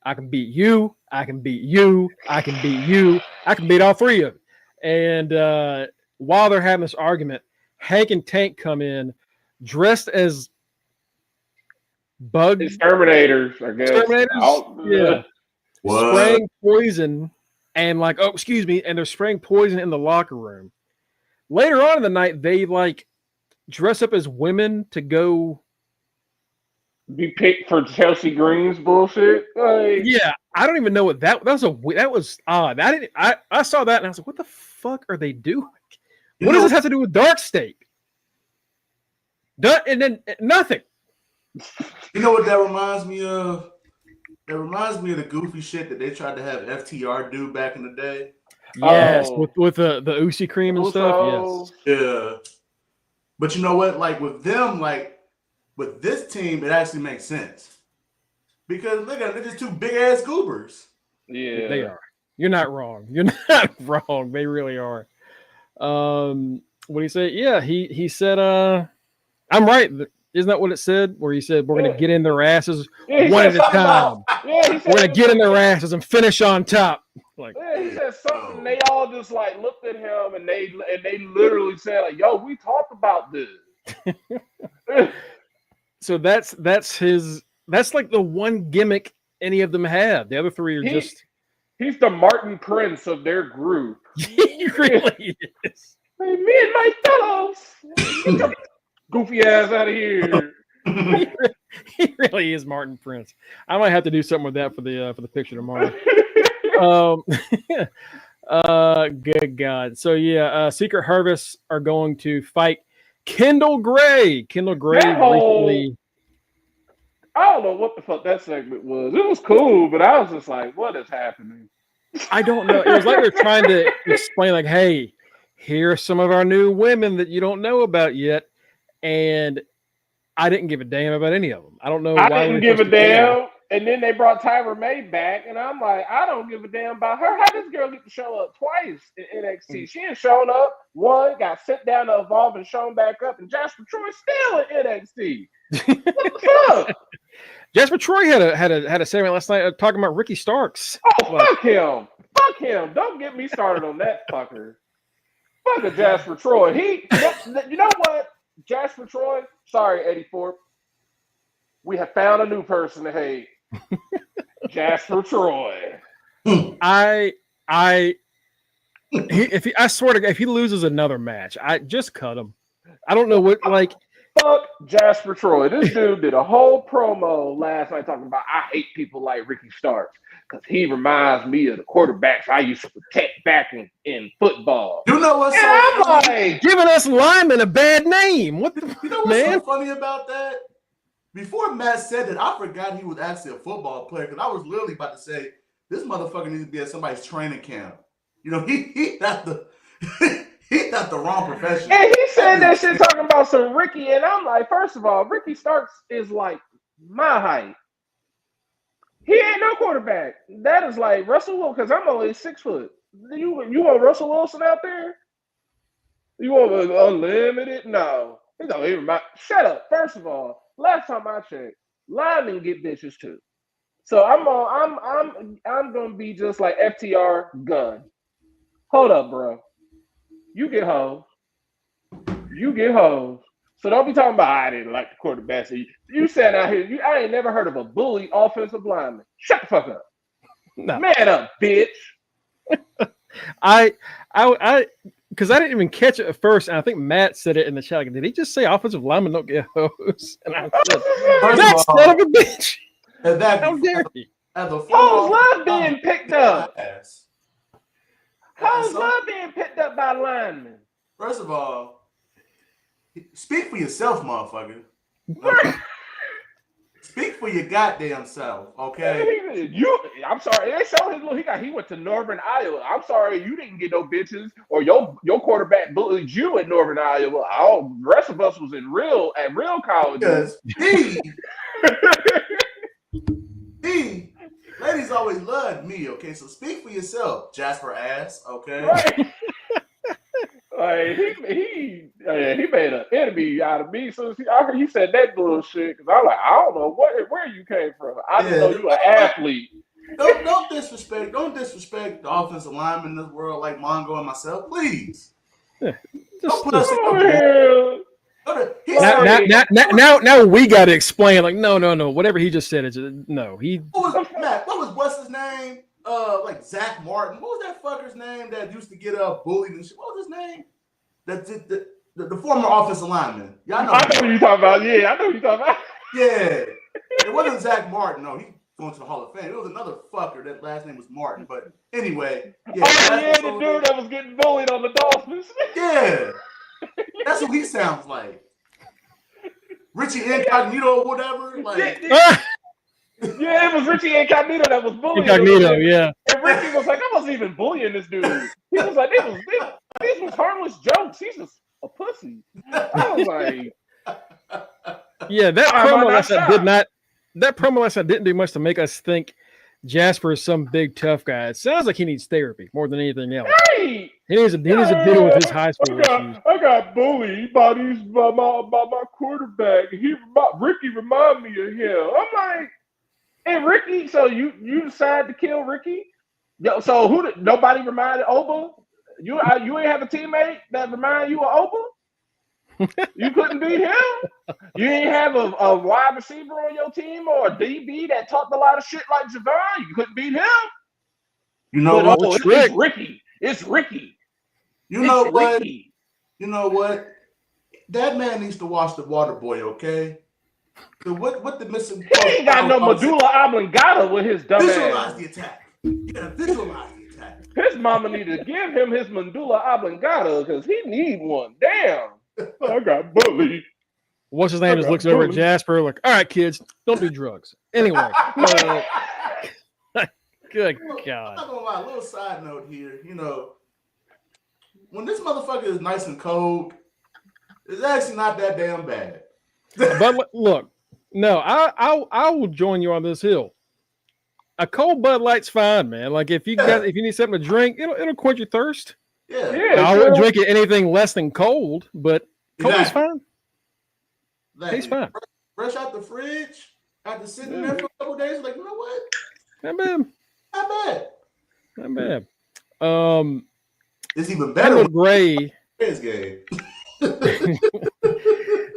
I can beat you. I can beat you. I can beat you. I can beat all three of you." And while they're having this argument, Hank and Tank come in dressed as bug exterminators, I guess. exterminators. Yeah, What? spraying poison and like, oh, excuse me, and they're spraying poison in the locker room. Later on in the night, they like dress up as women to go. Be picked for Chelsea Green's bullshit. Like, Yeah, I don't even know what that was. That was odd. I saw that and I was like, what the fuck are they doing? What does this have to do with Dark State? And then nothing. You know what that reminds me of? It reminds me of the goofy shit that they tried to have FTR do back in the day. Yes, Oh. with the Uzi cream and stuff. Yes. Yeah. But you know what? Like with them, like with this team, it actually makes sense. Because look at them, they're just two big ass goobers. Yeah. They are. You're not wrong. You're not wrong. They really are. What do you say? Yeah, he said, I'm right. Isn't that what it said? Where he said we're gonna get in their asses one at a time. We're gonna get in their asses and finish on top. Like, he said something. They all just like looked at him and they literally said like, "Yo, we talked about this." So that's like the one gimmick any of them have. The other three are just. He's the Martin Prince of their group. He really is. Hey, me and my fellows, get your goofy ass out of here. He really is Martin Prince. I might have to do something with that for the picture tomorrow. Good God. So yeah, Secret Harvests are going to fight Kendall Gray. Kendall Gray recently. I don't know what the fuck that segment was. It was cool, but I was just like, what is happening? I don't know. It was like they're trying to explain, like, hey, here are some of our new women that you don't know about yet. And I didn't give a damn about any of them. I don't know why. I didn't give a damn. And then they brought Tyra May back, and I'm like, I don't give a damn about her. How does this girl get to show up twice in NXT? She ain't shown up. One got sent down to Evolve and shown back up, and Jasper Troy's still in NXT. What the fuck? Jasper Troy had a segment last night talking about Ricky Starks. Oh, fuck him. Fuck him. Don't get me started on that fucker. Fuck a Jasper Troy. You know what? Jasper Troy, sorry, Eddie Thorpe. We have found a new person to hate. Jasper Troy. I swear to God, if he loses another match, I just cut him. I don't know what like. Fuck Jasper Troy. This dude did a whole promo last night talking about I hate people like Ricky Starks because he reminds me of the quarterbacks I used to protect back in football. You know what's I'm like giving us linemen a bad name. What the you know what's so funny about that? Before Matt said that, I forgot he was actually a football player because I was literally about to say this motherfucker needs to be at somebody's training camp. You know, he not the he's not the wrong profession. And he said that shit talking about some Ricky, and I'm like, first of all, Ricky Starks is like my height. He ain't no quarterback. That is like Russell Wilson, because I'm only 6 foot. You want Russell Wilson out there? You want unlimited? No. He don't even mind. Shut up. First of all, last time I checked, linemen get bitches too. So I'm gonna be just like FTR Gun. Hold up, bro. You get hoes. So don't be talking about I didn't like the quarterback. So you said out here, I ain't never heard of a bully offensive lineman. Shut the fuck up. No. Man up, bitch. I because I didn't even catch it at first, and I think Matt said it in the chat. Like, did he just say offensive linemen don't get hoes? And I said, that son of a bitch. How dare you? How's love being picked up? How's love being picked up by linemen? First of all, speak for yourself, motherfucker. Okay. Speak for your goddamn self, okay? I'm sorry. They showed his little. He went to Northern Iowa. I'm sorry, you didn't get no bitches, or your quarterback bullied you at Northern Iowa. All the rest of us was at real colleges. Ladies always loved me, okay? So speak for yourself, Jasper ass, okay? Right. Like he made an enemy out of me. So I heard he said that bullshit because I'm like, I don't know where you came from. I didn't know you were an athlete. Don't disrespect the offensive linemen in this world like Mongo and myself, please. Yeah, don't put us in Now we got to explain. Like, no. Whatever he just said is no. What was what's his name? Like Zach Martin. What was that fucker's name that used to get bullied and shit? What was his name? The former offensive lineman. Y'all know. I know who you talking about. Yeah, I know who you talking about. Yeah, it wasn't Zach Martin. No, he going to the Hall of Fame. It was another fucker. That last name was Martin. But anyway, yeah. The dude that was getting bullied on the Dolphins. Yeah, that's what he sounds like. Richie Incognito or whatever. Like, yeah, it was Richie Incognito that was bullying. Incognito, yeah. And Richie was like, I wasn't even bullying this dude. He was like, these was harmless jokes. He's just a pussy. I was like, yeah, that promo last night didn't do much to make us think Jasper is some big tough guy. It sounds like he needs therapy more than anything else. Hey! He needs to deal with his high school issues. I got bullied by my quarterback. Ricky reminded me of him. I'm like, hey Ricky, so you decided to kill Ricky? So nobody reminded Oba? You ain't have a teammate that reminded you of Oba? You couldn't beat him? You ain't have a wide receiver on your team or a DB that talked a lot of shit like Javon? You couldn't beat him? You know what? It's Ricky. It's Ricky. You know what? Ricky. You know what? That man needs to watch The Water Boy, okay? So what the missing? He ain't got no medulla oblongata with his dumb visualize the attack. You gotta visualize the attack. His mama need to give him his medulla oblongata because he need one. Damn. I got bullied. What's his name? Just looks over at Jasper like, all right, kids, don't do drugs. Anyway. Good God. I'm not gonna lie, a little side note here. You know, when this motherfucker is nice and cold, it's actually not that damn bad. But look, no, I will join you on this hill. A cold Bud Light's fine, man. Like if you need something to drink, it'll quench your thirst. Yeah. I wouldn't drink it anything less than cold, but cold is fine. Tastes fine. Fresh out the fridge, after sitting there for a couple days, like, you know what? Not bad. Not bad. It's even better. Kendall Gray. His game.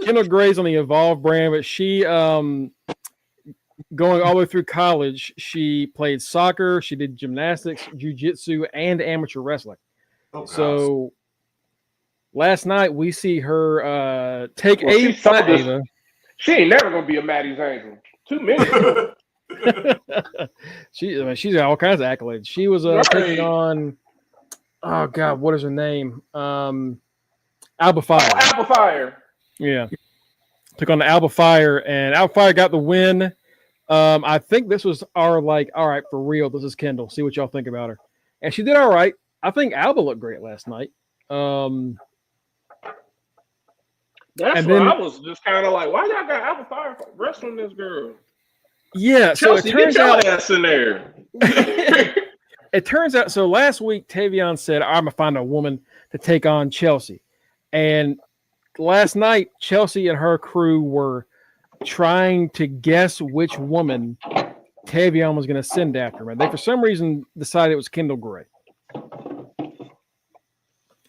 Kendall Gray's on the Evolve brand, but she going all the way through college, she played soccer, she did gymnastics, jiu-jitsu, and amateur wrestling. So last night we see her take Ava. She ain't never gonna be a Maddie's Angel. Too many. She's got all kinds of accolades. She was taking on, oh God, what is her name? Alba Fire. Alba Fire. Yeah, took on the Alba Fire, and Alba Fire got the win. I think this was our all right, for real. This is Kendall. See what y'all think about her, and she did all right. I think Alba looked great last night. That's why I was just kind of like, why y'all got Alba Fire wrestling this girl? Yeah, Chelsea, so it turns out ass in there. It turns out. So last week, Tavion said, "I'm gonna find a woman to take on Chelsea," and last night, Chelsea and her crew were trying to guess which woman Tavion was going to send after him. And they, for some reason, decided it was Kendall Gray.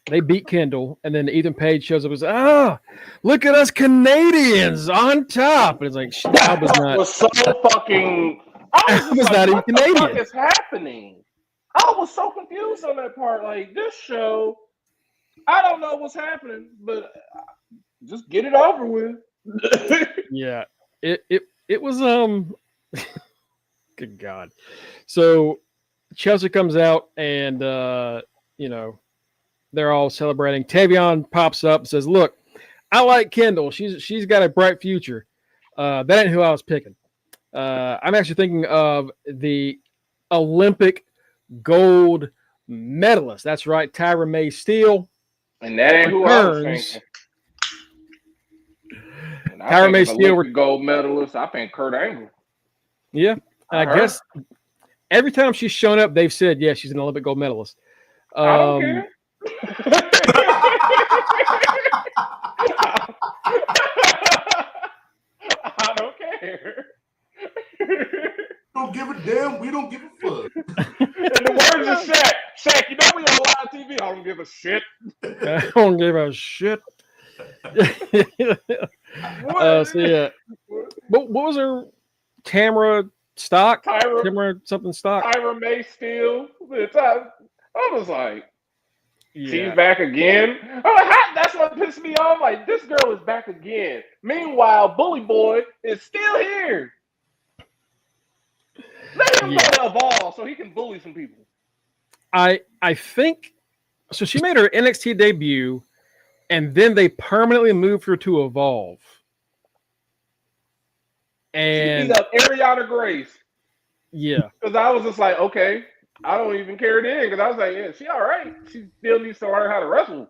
They beat Kendall, and then Ethan Page shows up and says, look at us Canadians on top. And it's like, Alba's not. Was so fucking. Alba's not even Canadian. What the fuck is happening? I was so confused on that part. Like, this show, I don't know what's happening, but just get it over with. Yeah, it was good God. So Chelsea comes out and they're all celebrating. Tavion pops up and says, "Look, I like Kendall. She's got a bright future. That ain't who I was picking. I'm actually thinking of the Olympic gold medalist. That's right, Tyra May Steele. And that ain't who I was thinking. Tyra May Steele, gold medalist. I think Kurt Angle. Yeah, I guess every time she's shown up, they've said, yeah, she's an Olympic gold medalist. I don't care. I don't care. Don't give a damn. We don't give a fuck. In the words of Shaq, you know we on live TV. I don't give a shit. I don't give a shit. So yeah, but what was her camera stock? Camera something stock. Tyra May Steele. I was like, Yeah. she's back again. I'm like, that's what pissed me off. Like, this girl is back again. Meanwhile, Bully Boy is still here. Let him go to Evolve so he can bully some people. I think so. She made her NXT debut, and then they permanently moved her to Evolve. And she beat up Ariana Grace. Yeah. Because I was just like, okay, I don't even care then. Because I was like, yeah, she all right. She still needs to learn how to wrestle.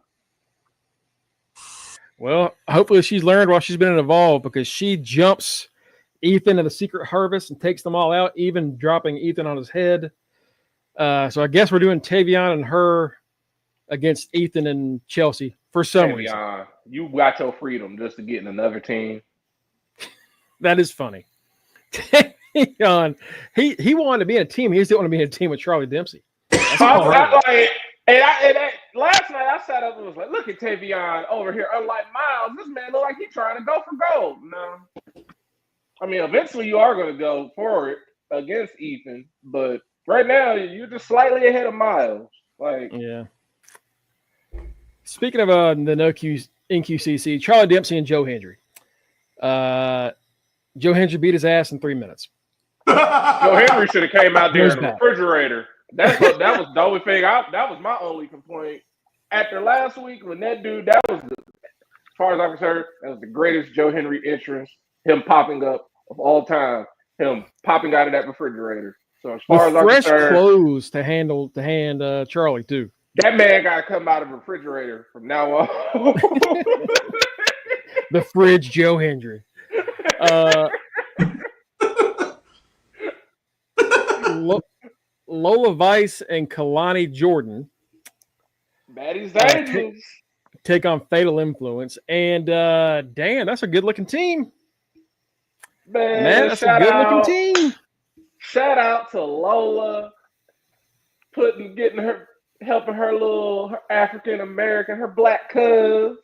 Well, hopefully she's learned while she's been in Evolve, because she jumps Ethan at the Secret Harvest and takes them all out, even dropping Ethan on his head. So I guess we're doing Tavion and her against Ethan and Chelsea for some reason. You got your freedom just to get in another team. That is funny. Tavion, he wanted to be in a team. He just didn't want to be in a team with Charlie Dempsey. Last night I sat up and was like, look at Tavion over here. Unlike Miles, this man look like he's trying to go for gold. No. I mean, eventually you are going to go for it against Ethan, but right now you're just slightly ahead of Miles. Like, yeah. Speaking of the NQCC, Charlie Dempsey and Joe Hendry. Joe Hendry beat his ass in 3 minutes. Joe Hendry should have came out there in the refrigerator. That was the only thing. That was my only complaint. After last week, when that dude, that was, as far as I'm concerned, that was the greatest Joe Hendry entrance. Him popping up of all time. Him popping out of that refrigerator. So as far as I'm concerned, fresh clothes to hand Charlie too. That man got to come out of the refrigerator from now on. The fridge, Joe Hendry. Lola Vice and Kalani Jordan. Baddies Angels. Take on Fatal Influence. And damn, that's a good looking team. Man, that's a good looking team. Shout out to Lola helping her African American, her black cuz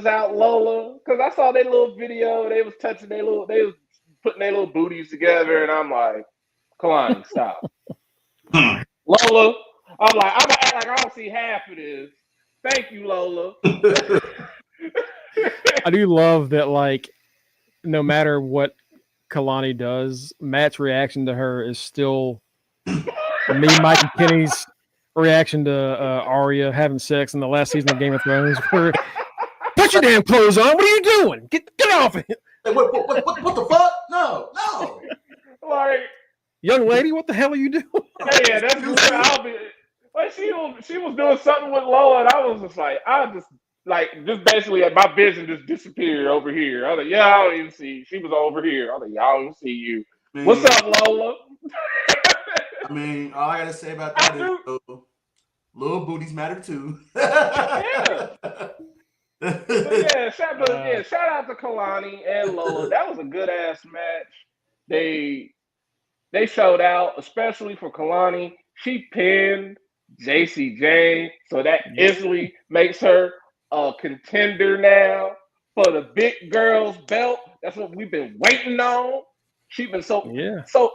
out, Lola. Because I saw their little video, they was putting their little booties together, and I'm like, Kalani, stop. Lola, I'm like, I'm gonna act like I don't see half of this. Thank you, Lola. I do love that, like, no matter what Kalani does, Matt's reaction to her is still Mike and Kenny's reaction to Arya having sex in the last season of Game of Thrones. Where, put your damn clothes on. What are you doing? Get off it. Hey, what the fuck? No. Like, young lady, what the hell are you doing? Yeah, that's just I'll be. Like, she was doing something with Lola, and I was just just basically my vision just disappeared over here. I was like, yeah, I don't even see. She was over here. I was like, yeah, I don't even see you. Man. What's up, Lola? I mean, all I gotta say about that is little booties matter too. Yeah. Shout out to Kalani and Lola. That was a good ass match. They showed out, especially for Kalani. She pinned JC Jane, so that instantly makes her a contender now for the big girls belt. That's what we've been waiting on. She's been so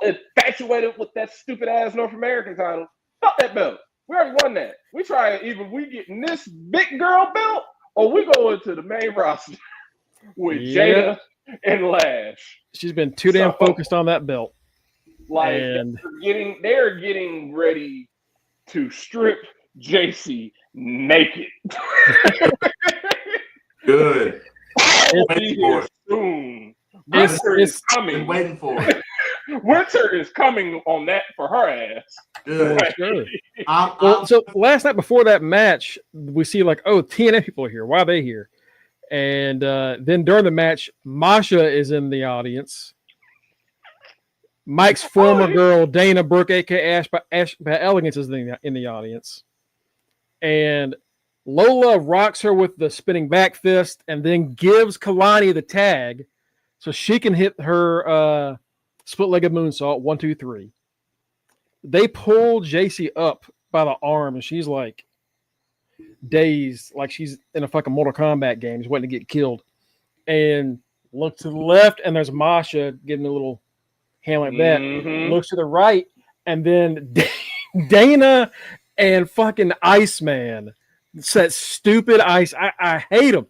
infatuated with that stupid ass North American title. Fuck that belt. We already won that. We try either we getting this big girl belt or we go into the main roster with Jada and Lash. She's been too damn focused on that belt. Like, they're getting ready to strip JC naked. Good. Soon. Winter is coming. Been waiting for it. Winter is coming on that for her ass. Good. Right. Sure. So last night before that match, we see like, oh, TNA people are here. Why are they here? And then during the match, Masha is in the audience. Mike's former girl, Dana Brooke, aka Ash by Elegance, is in the audience. And Lola rocks her with the spinning back fist and then gives Kalani the tag so she can hit her split-legged moonsault, 1, 2, 3. They pull JC up by the arm, and she's like, dazed, like she's in a fucking Mortal Kombat game, just waiting to get killed. And looks to the left, and there's Masha giving a little hand like that. Looks to the right, and then Dana and fucking Iceman. It's that stupid Ice. I hate him.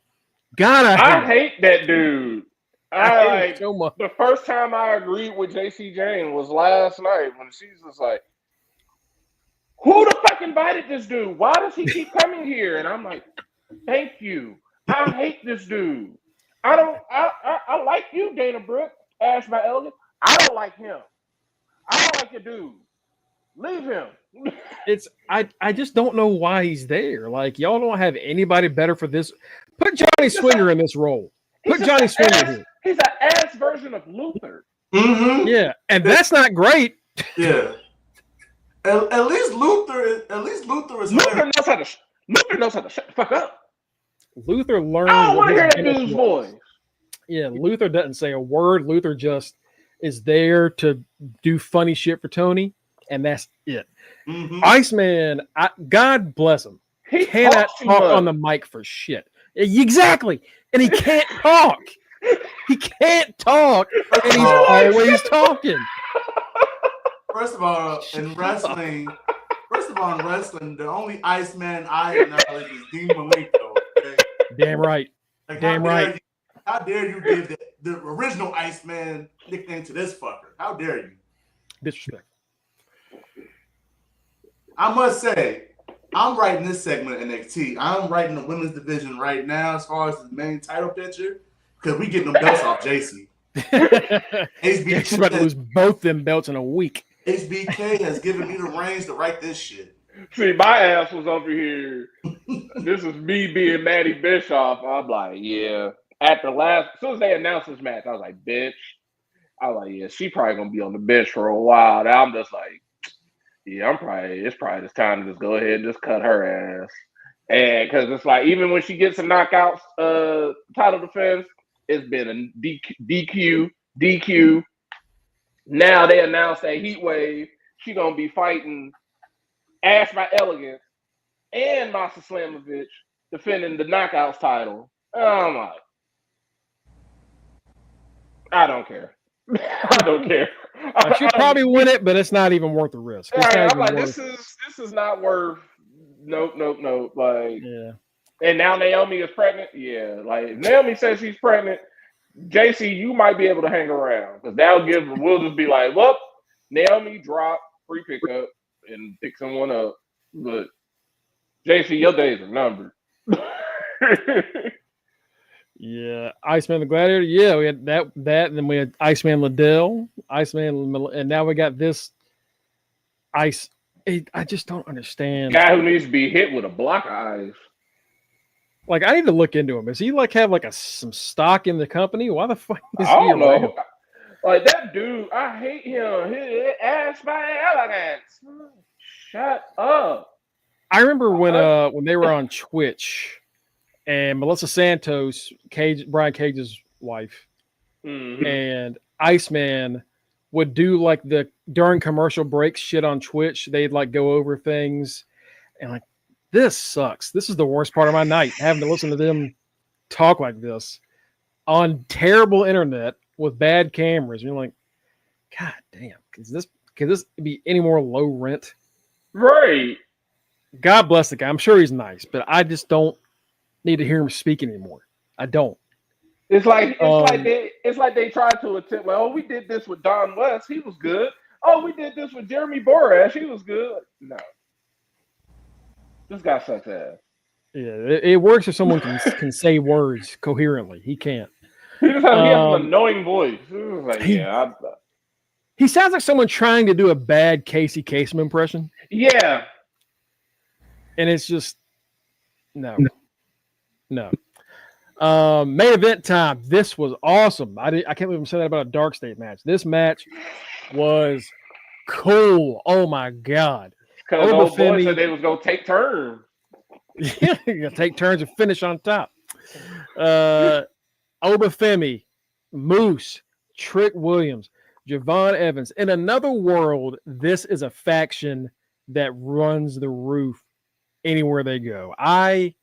God, I hate that dude. I I hate him like so much. the first time I agreed with JC Jane was last night when she's just like, who the fuck invited this dude? Why does he keep coming here? And I'm like, thank you. I hate this dude. I like you, Dana Brooke, Ash by Elgin. I don't like him. I don't like the dude. Leave him. I just don't know why he's there. Like, y'all don't have anybody better for this. Put Johnny Swinger in this role. Put Johnny Swinger here. He's an ass version of Luther. Yeah, and that's not great. Yeah. At least Luther is Luther knows how to shut the fuck up. Luther learned. I don't want to hear that dude's voice. Yeah, Luther doesn't say a word. Luther just is there to do funny shit for Tony, and that's it. Iceman, God bless him. He cannot talk on the mic for shit. Exactly. And he can't talk. He can't talk, and he's always talking. First of all, in wrestling, the only Iceman I acknowledge is Dean Malenko. Okay? Damn right. Like, Damn right. How dare you give the original Iceman nickname to this fucker? How dare you? Disrespect. I must say, I'm writing this segment of NXT. I'm writing the women's division right now as far as the main title picture because we getting them belts off JC. She's about to lose both them belts in a week. HBK has given me the reins to write this shit. See, my ass was over here. This is me being Maddie Bischoff. I'm like, yeah. As soon as they announced this match, I was like, bitch. I was like, yeah, she probably gonna be on the bench for a while. And I'm just like, yeah, it's probably this time to just go ahead and just cut her ass. And because it's like, even when she gets a knockouts title defense, it's been a DQ. Now they announced that Heat Wave, she gonna be fighting Ash by Elegance and Masha Slamovich defending the knockouts title. I'm like, I don't care. I don't care. She'll probably win it, but it's not even worth the risk. I'm like, this is not worth. Nope. Like, yeah. And now Naomi is pregnant. Yeah, like if Naomi says she's pregnant, JC, you might be able to hang around because we'll just be like, well, Naomi drop free pickup and pick someone up. But JC, your days are numbered. Yeah, Iceman the Gladiator. Yeah, we had that, and then we had Iceman Liddell, and now we got this Ice. I just don't understand. Guy who needs to be hit with a block of ice. Like, I need to look into him. Does he have some stock in the company? Why the fuck is he I don't around? know. Like that dude, I hate him. His ass by elegance. Shut up. I remember when they were on Twitch, and Melissa Santos, Brian Cage's wife, and Iceman would do like during commercial breaks shit on Twitch. They'd like go over things, and like, this sucks. This is the worst part of my night, having to listen to them talk like this on terrible internet with bad cameras. And you're like, God damn, can this be any more low rent? Right. God bless the guy. I'm sure he's nice, but I just don't need to hear him speak anymore. I don't. It's like they tried to attempt. Well, we did this with Don West. He was good. Oh, we did this with Jeremy Borash. He was good. No. This guy sucks ass. Yeah, it works if someone can say words coherently. He can't. He has an annoying voice. Like, he sounds like someone trying to do a bad Casey Kasem impression. Yeah. And it's just no. Main event time. This was awesome. I can't believe I'm saying that about a Dark State match. This match was cool. Oh my god. Because old boys said they was gonna take turns. Yeah, you're gonna take turns and finish on top. Obafemi, Moose, Trick Williams, Javon Evans. In another world, this is a faction that runs the roof anywhere they go. I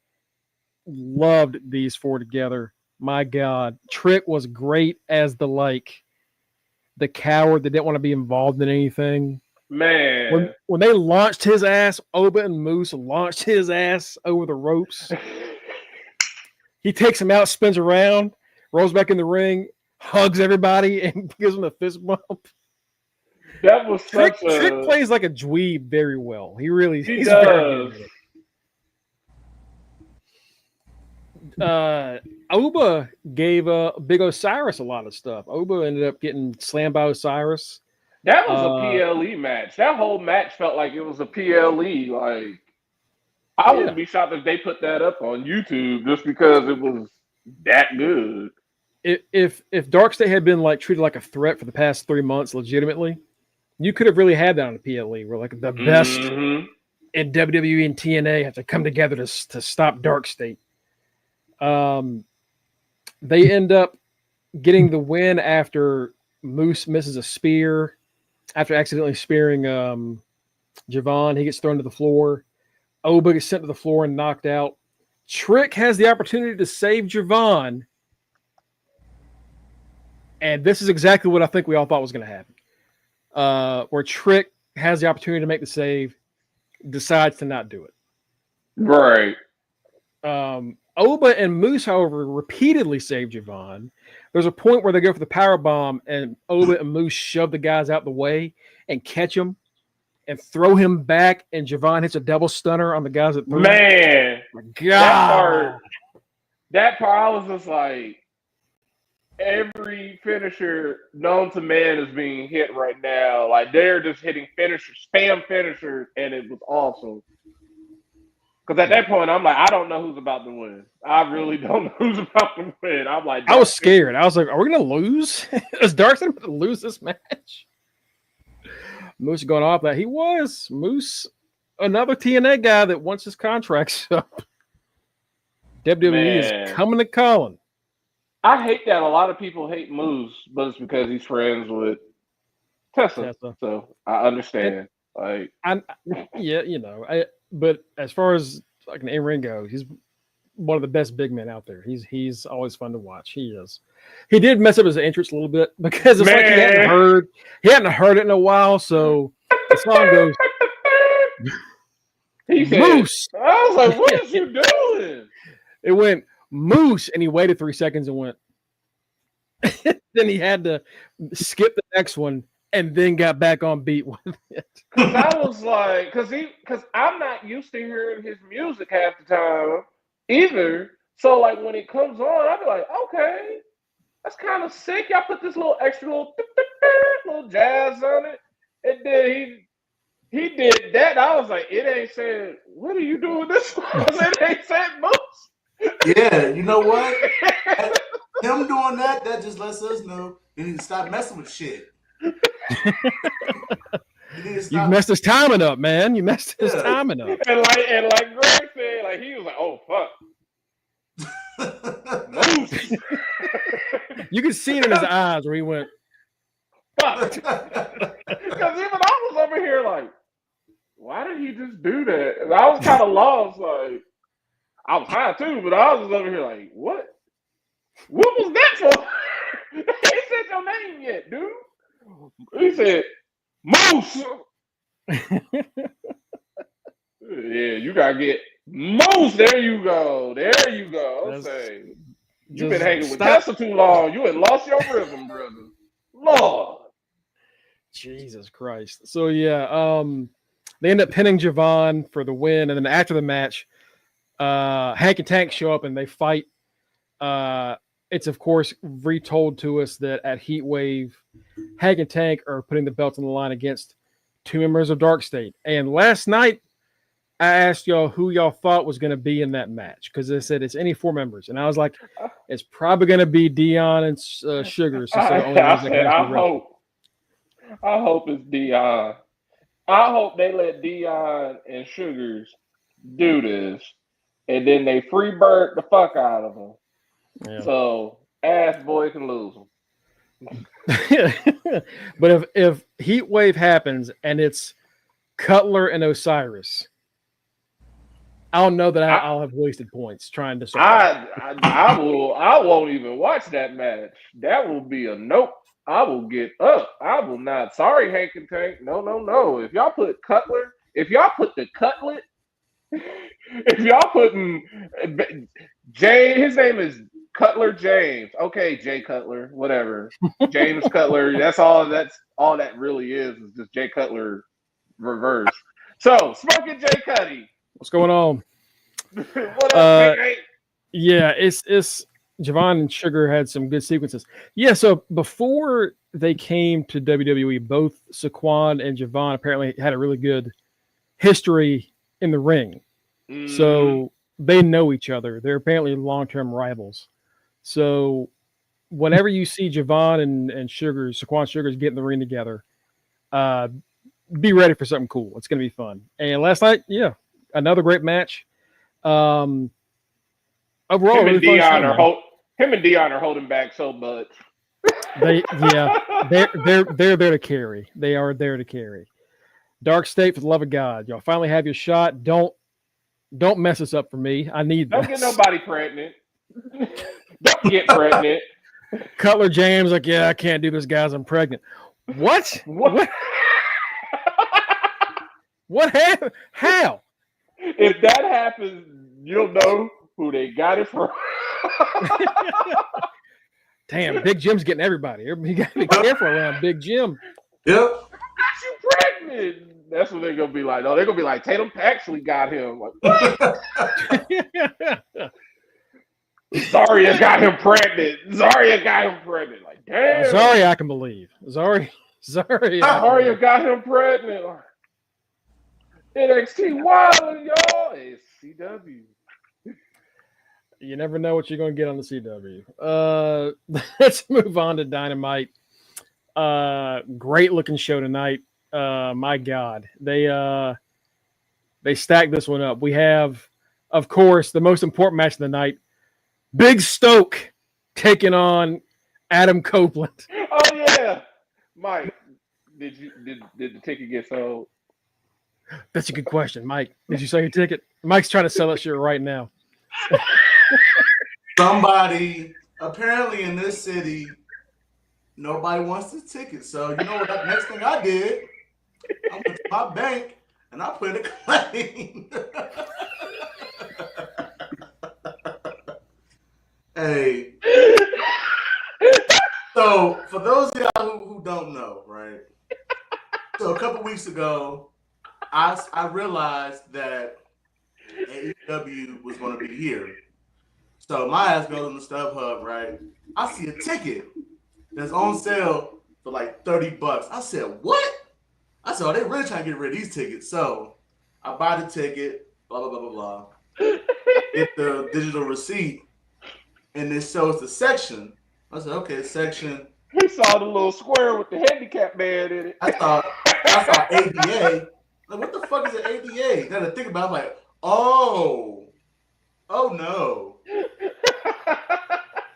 loved these four together. My God, Trick was great as the coward that didn't want to be involved in anything. Man, When they launched his ass, Oba and Moose launched his ass over the ropes. He takes him out, spins around, rolls back in the ring, hugs everybody, and gives him a fist bump. that was Trick such a. plays like a dweeb very well. He's He very does. good at it. Oba gave Big Osiris a lot of stuff. Oba ended up getting slammed by Osiris. That was a PLE match. That whole match felt like it was a PLE. Like, I wouldn't be shocked if they put that up on YouTube just because it was that good. If Dark State had been like treated like a threat for the past 3 months, legitimately, you could have really had that on a PLE where like the best in WWE and TNA have to come together to stop Dark State. They end up getting the win after Moose misses a spear. After accidentally spearing Javon, he gets thrown to the floor. Oba gets sent to the floor and knocked out. Trick has the opportunity to save Javon. And this is exactly what I think we all thought was going to happen. Where Trick has the opportunity to make the save, decides to not do it. Right. Oba and Moose, however, repeatedly save Javon. There's a point where they go for the power bomb, and Oba and Moose shove the guys out the way and catch him and throw him back, and Javon hits a double stunner on the guys that threw him. Man, My God. That part, I was just like, every finisher known to man is being hit right now. Like, they're just hitting finishers, spam finishers, and it was awesome. Because at that point, I'm like, I don't know who's about to win. I really don't know who's about to win. I'm like, I was scared. I was like, are we going to lose? Is Darkseid about to lose this match? Moose going off that. He was. Moose, another TNA guy that wants his contracts up. WWE is coming to Colin. I hate that a lot of people hate Moose, but it's because he's friends with Tessa. So I understand. But as far as like an in-ring goes, he's one of the best big men out there. He's always fun to watch. He is. He did mess up his entrance a little bit because it's like he hadn't heard it in a while. So the song goes, he said, Moose. I was like, what is you doing? It went Moose, and he waited 3 seconds and went. Then he had to skip the next one and then got back on beat with it. Because I was like, because I'm not used to hearing his music half the time either. So like when it comes on, I'll be like, okay, that's kind of sick. Y'all put this little extra little jazz on it. And then he did that. I was like, it ain't saying, what are you doing this for? It ain't saying Moose. Yeah, you know what? Him doing that just lets us know you need to stop messing with shit. You messed his timing up, man. You messed his timing up. And like Greg said, like he was like, oh fuck. Moose. You could see it in his eyes where he went, fuck. Because even I was over here like, why did he just do that? And I was kind of lost, like I was high too, but I was over here like, what? What was that for? He ain't said your name yet, dude. He said, Moose. Yeah, you gotta get Moose. There you go. I'm saying, you've been hanging with Tessa too long. You had lost your rhythm, brother. Lord. Jesus Christ. So yeah, they end up pinning Javon for the win, and then after the match, Hank and Tank show up and they fight. It's of course retold to us that at Heat Wave, Hank and Tank are putting the belt on the line against two members of Dark State. And last night, I asked y'all who y'all thought was going to be in that match because they said it's any four members, and I was like, it's probably going to be Dion and Sugars. I hope it's Dion. I hope they let Dion and Sugars do this, and then they free bird the fuck out of them. Yeah. So ass boy can lose them. But if Heat Wave happens and it's Cutler and Osiris, I don't know that I'll have wasted points trying to solve. I won't even watch that match. That will be a nope. I will get up. I will not. Sorry, Hank and Tank. No, no, no. If y'all put the cutlet, if y'all putting Jay, his name is Cutler James. Okay, Jay Cutler, whatever. James Cutler. That's all that really is just Jay Cutler reverse. So, Smoking Jay Cuddy. What's going on? What up, Big Eight? Yeah, it's Javon and Sugar had some good sequences. Yeah, so before they came to WWE, both Saquon and Javon apparently had a really good history in the ring. So they know each other. They're apparently long-term rivals. So whenever you see Javon and Saquon Sugars get in the ring together, be ready for something cool. It's going to be fun. And last night, yeah, another great match. Overall, him and really Dion are holding back so much. They're there to carry. They are there to carry. Dark State, for the love of God, y'all finally have your shot. Don't mess this up for me. I need Don't this. get nobody pregnant. Don't get pregnant. Cutler James, like, yeah, I can't do this, guys. I'm pregnant. What? What happened? How? If that happens, you'll know who they got it from. Damn, Big Jim's getting everybody. You got to be careful around Big Jim. Yep. Got you pregnant. That's what they're gonna be like. No, they're gonna be like, Tatum actually got him. Like, what? Zarya got him pregnant. Like, damn. Zarya, I can believe. Zarya got him pregnant. NXT Wild, y'all. It's CW. You never know what you're going to get on the CW. Let's move on to Dynamite. Great looking show tonight. My God, they stacked this one up. We have, of course, the most important match of the night: Big Stoke taking on Adam Copeland. Oh yeah, Mike. Did the ticket get sold? That's a good question, Mike. Did you sell your ticket? Mike's trying to sell that shit right now. Somebody apparently in this city, nobody wants the ticket. So you know what? The next thing I did, I went to my bank and I put a claim. Hey. So for those of y'all who don't know, right? So a couple weeks ago, I realized that AEW was going to be here. So my ass goes on the StubHub, right? I see a ticket that's on sale for like $30. I said, what? I said, oh, they really trying to get rid of these tickets. So I buy the ticket, blah, blah, blah, blah, blah. Get the digital receipt, and it shows the section. I said, okay, section. He saw the little square with the handicap man in it. I saw ADA. Like, what the fuck is an ADA? Then I think about it, I'm like, oh no.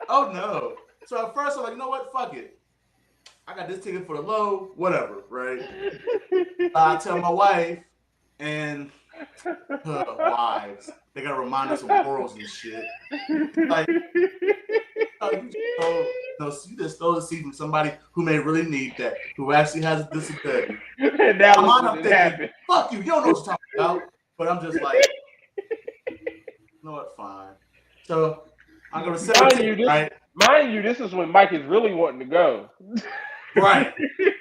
Oh no. So at first I'm like, you know what? Fuck it. I got this ticket for the low, whatever, right? I tell my wife and her wives, they gotta remind us of morals and shit. Like, you just stole the seat from somebody who may really need that, who actually has a disability. And now I'm thinking, fuck you, you don't know what you're talking about. But I'm just like, you know what, fine. So I'm gonna sell it, right? Mind you, this is when Mike is really wanting to go. Right.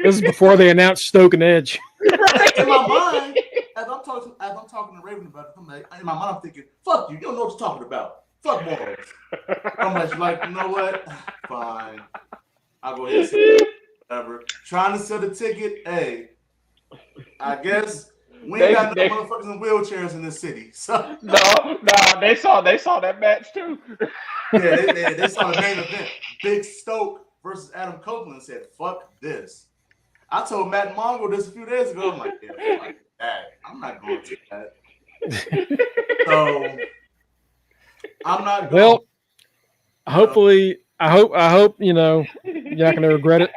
This is before they announced Stoke and Edge. Right. In my mind, as I'm talking to Raven about it, I'm like, in my mind I'm thinking, fuck you, you don't know what you're talking about. Fuck morals. I'm like, you know what? Fine. I'll go ahead and sell it. Whatever. Trying to sell the ticket, hey. I guess we ain't got no motherfuckers in wheelchairs in this city. So no, they saw that match too. Yeah, they saw the main event. Big Stoke versus Adam Copeland, and said, fuck this. I told Matt Mongo this a few days ago. I'm like, yeah, fuck that. I'm not going to that. So I'm not going. Well, hopefully, I hope, you know, you're not going to regret it.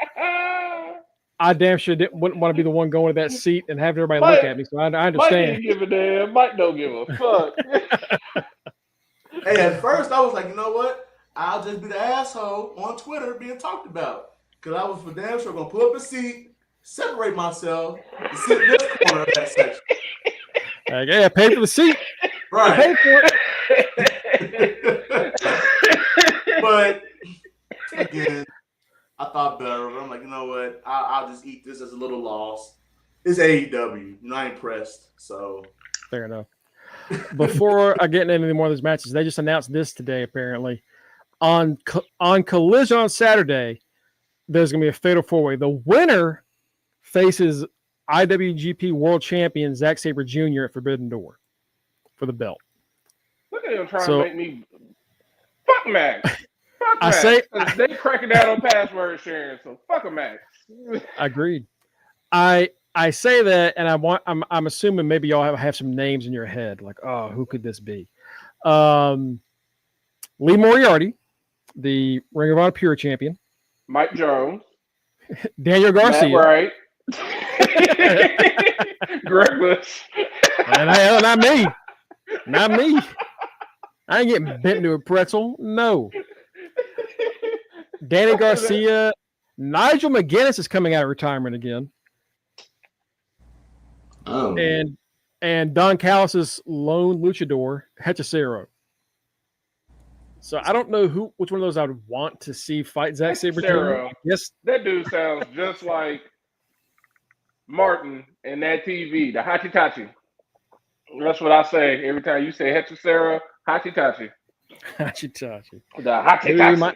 I damn sure wouldn't want to be the one going to that seat and have everybody Mike, look at me. So I Mike understand. didn't give a damn. Mike don't give a fuck. Hey, at first I was like, you know what? I'll just be the asshole on Twitter being talked about. Because I was for damn sure going to pull up a seat, separate myself, and sit in this corner of that section. Like, hey, I paid for the seat. Right. I paid for it. But again, I thought better. I'm like, you know what? I'll just eat this as a little loss. It's AEW. I ain't pressed. So fair enough. Before I get into any more of those matches, they just announced this today. Apparently, on Collision on Saturday, there's going to be a fatal 4-way. The winner faces IWGP World Champion Zack Sabre Jr. at Forbidden Door for the belt. Look at him trying to make me fuck Max. Fuck Max. They cracking down on password sharing, so fuck a Max. Agreed. I say that, and I'm assuming maybe y'all have some names in your head, like, oh, who could this be? Lee Moriarty, the Ring of Honor Pure Champion. Mike Jones. Daniel Garcia. Matt Wright. Greg Bush. And not me. Not me. I ain't getting bent into a pretzel. No. Danny Garcia. Nigel McGuinness is coming out of retirement again. Oh. And Don Callis' lone luchador, Hechicero. So I don't know which one of those I would want to see fight Zack Sabre Jr. Yes, that dude sounds just like Martin in that TV, the Hachitachi. That's what I say every time you say Hechicero, Hachitachi. Hachitachi. The Hachitachi.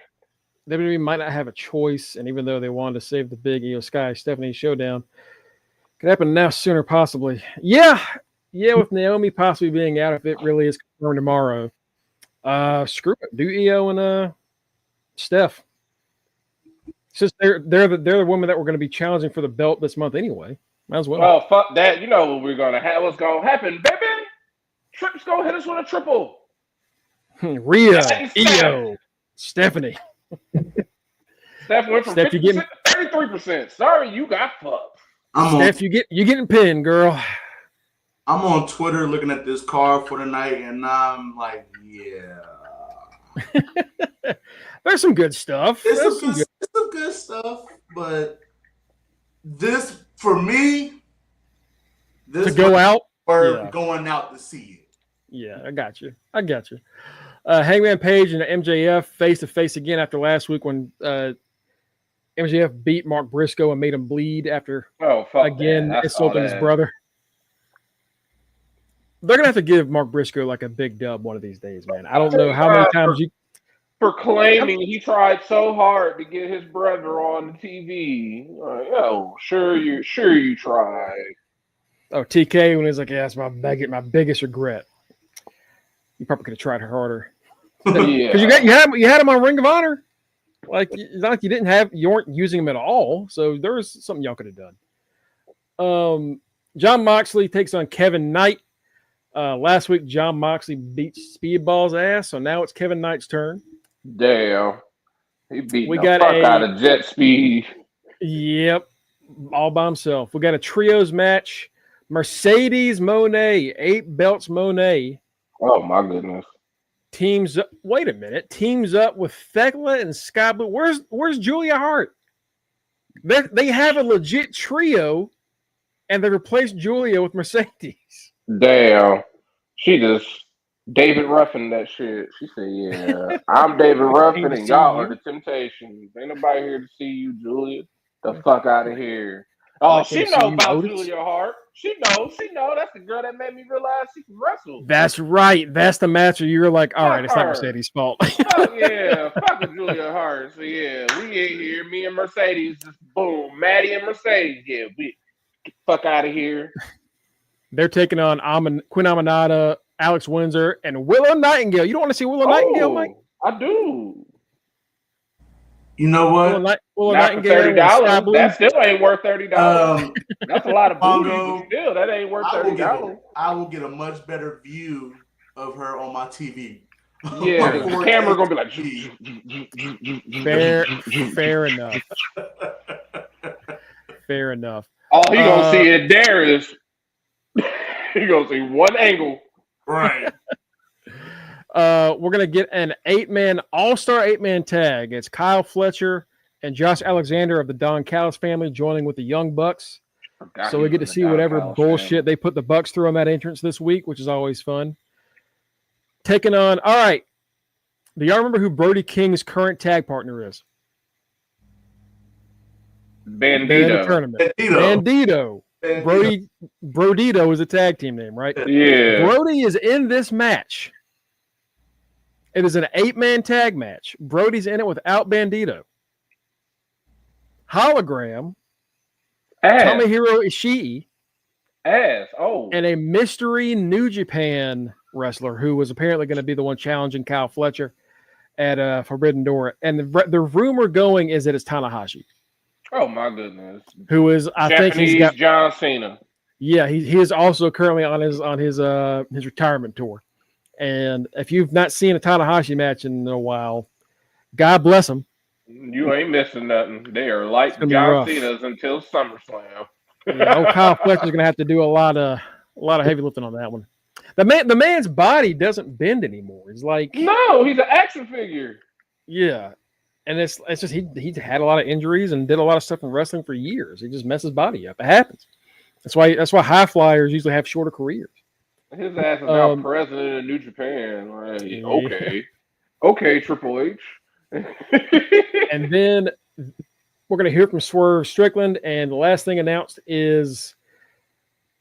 WWE might not have a choice, and even though they wanted to save the big Io Sky Stephanie showdown, could happen now sooner possibly. Yeah, with Naomi possibly being out if it really is confirmed tomorrow. Screw it. Do Io and Steph. Since they're the women that were going to be challenging for the belt this month anyway. Might as well. Well, fuck that. You know what we're gonna have. What's gonna happen, baby? Tripp's gonna hit us with a triple. Rhea, Io, Stephanie. Steph went from 50% to 33%. Sorry, you got fucked. Steph, you getting pinned, girl. I'm on Twitter looking at this card for tonight, and I'm like, yeah. There's some good stuff. It's some good stuff, but this for me, this to go out or going out to see it. Yeah, I got you. Hangman Page and MJF face to face again after last week when MJF beat Mark Briscoe and made him bleed after insulting his brother. They're gonna have to give Mark Briscoe like a big dub one of these days, man. I don't know how many times for claiming he tried so hard to get his brother on the TV. Sure you tried. Oh, TK when he's like, yeah, that's my biggest regret. You probably could have tried harder. Yeah, because you had him on Ring of Honor. It's not like you weren't using him at all. So there was something y'all could have done. Jon Moxley takes on Kevin Knight. Last week, Jon Moxley beat Speedball's ass, so now it's Kevin Knight's turn. Damn. He beat the fuck out of Jet Speed. Yep. All by himself. We got a trios match. Mercedes Moné, 8 belts Moné. Oh, my goodness. Teams up with Thekla and Sky Blue. Where's Julia Hart? They have a legit trio, and they replaced Julia with Mercedes. Damn. She just David Ruffin that shit. She said, yeah, I'm David Ruffin and y'all are the Temptations. Ain't nobody here to see you, Julia. The fuck out of here. Oh, she know about Julia Hart. She know. That's the girl that made me realize she can wrestle. That's right. That's the match where you're like, all right, it's not Mercedes' fault. Fuck yeah. Fuck with Julia Hart. So yeah, we in here. Me and Mercedes just boom. Maddie and Mercedes. Yeah, we get the fuck out of here. They're taking on Quinn Aminata, Alex Windsor, and Willow Nightingale. You don't want to see Willow Nightingale, Mike? I do. You know what? Willow Nightingale, $30. That still ain't worth $30. That's a lot of booty, but still, that ain't worth $30. I will get a much better view of her on my TV. Yeah, the camera gonna be like fair enough. Fair enough. All he gonna see it there is he gonna see one angle. Right. We're gonna get an all-star 8-man tag. It's Kyle Fletcher and Josh Alexander of the Don Callis family joining with the Young Bucks. So we get to see whatever bullshit they put the Bucks through on that entrance this week, which is always fun. Taking on, all right. Do y'all remember who Brody King's current tag partner is? Bandito. Bandito. Brodito is a tag team name, right? Yeah. Brody is in this match. It is an 8-man tag match. Brody's in it without Bandito. Hologram. Tomohiro Ishii. And a mystery New Japan wrestler who was apparently going to be the one challenging Kyle Fletcher at Forbidden Door. And the rumor going is that it's Tanahashi. Oh my goodness! Who is I think he's got John Cena. Yeah, he is also currently on his retirement tour. And if you've not seen a Tanahashi match in a while, God bless him. You ain't missing nothing. They are like John Cena's until SummerSlam. Kyle Fletcher's gonna have to do a lot of heavy lifting on that one. The man's body doesn't bend anymore. He's like he's an action figure. Yeah. And it's just he had a lot of injuries and did a lot of stuff in wrestling for years. He just messed his body up. It happens. That's why high flyers usually have shorter careers. His ass is now president of New Japan. Like, okay, Triple H. And then we're gonna hear from Swerve Strickland. And the last thing announced is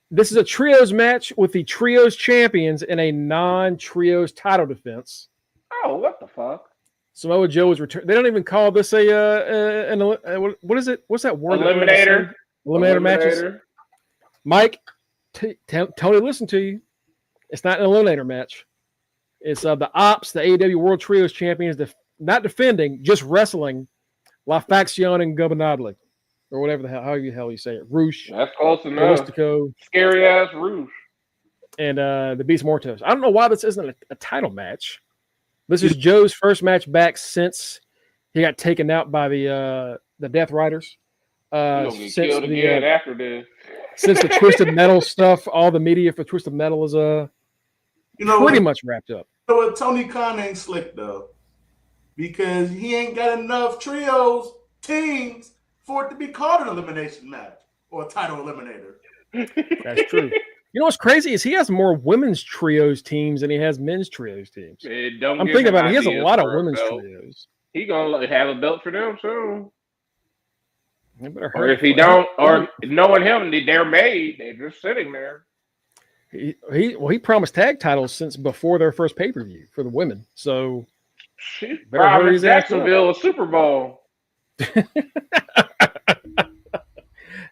this is a trios match with the trios champions in a non-trios title defense. Oh, what the fuck? Samoa Joe is returned. They don't even call this what is it? What's that word? Eliminator. Eliminator matches. Mike, Tony, listen to you. It's not an eliminator match. It's the Ops, the AEW World Trios Champions, not defending, just wrestling La Facción Ingobernable, or whatever the hell you say it. Roosh. That's close enough. Mystico, scary ass Roosh. And the Beast Mortos. I don't know why this isn't a title match. This is Joe's first match back since he got taken out by the Death Riders. Since killed again after this. Since the Twisted Metal stuff, all the media for Twisted Metal is pretty much wrapped up. You know what? Tony Khan ain't slick though, because he ain't got enough trios teams for it to be called an elimination match or a title eliminator. That's true. You know what's crazy is he has more women's trios teams than he has men's trios teams. I'm thinking about it. He has a lot of women's trios. He gonna have a belt for them soon. Or if he don't, or knowing him, they're made. They're just sitting there. He promised tag titles since before their first pay-per-view for the women. So better hurry his Jacksonville a Super Bowl.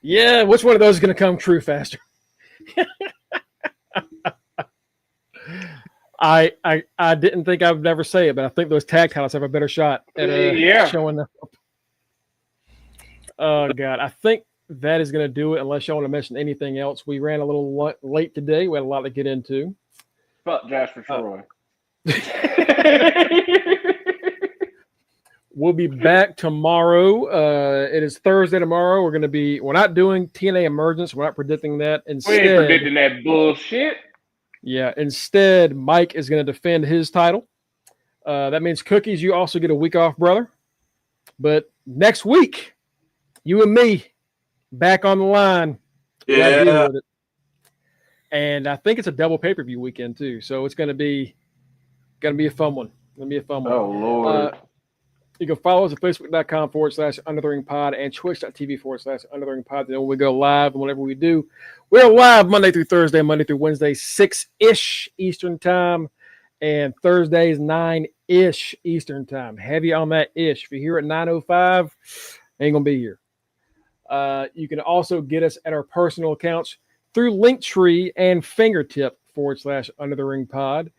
Yeah, which one of those is going to come true faster? I didn't think I would ever say it, but I think those tag titles have a better shot at showing up. Oh God, I think that is going to do it. Unless y'all want to mention anything else, we ran a little late today. We had a lot to get into. Fuck Jasper Troy. We'll be back tomorrow. It is Thursday tomorrow. We're not doing TNA Emergence. We're not predicting that. Instead, we ain't predicting that bullshit. Yeah. Instead, Mike is going to defend his title. That means Cookies, you also get a week off, brother. But next week, you and me back on the line. Yeah. And I think it's a double pay-per-view weekend too. So it's going to be a fun one. Oh Lord. You can follow us at facebook.com/UnderTheRingPod and twitch.tv/UnderTheRingPod. Then we go live, and whatever we do, we're live Monday through Thursday, Monday through Wednesday, 6-ish Eastern time, and Thursdays 9-ish Eastern time. Heavy on that ish. If you're here at 9:05, ain't gonna be here. You can also get us at our personal accounts through Linktree and Fingertip /UnderTheRingPod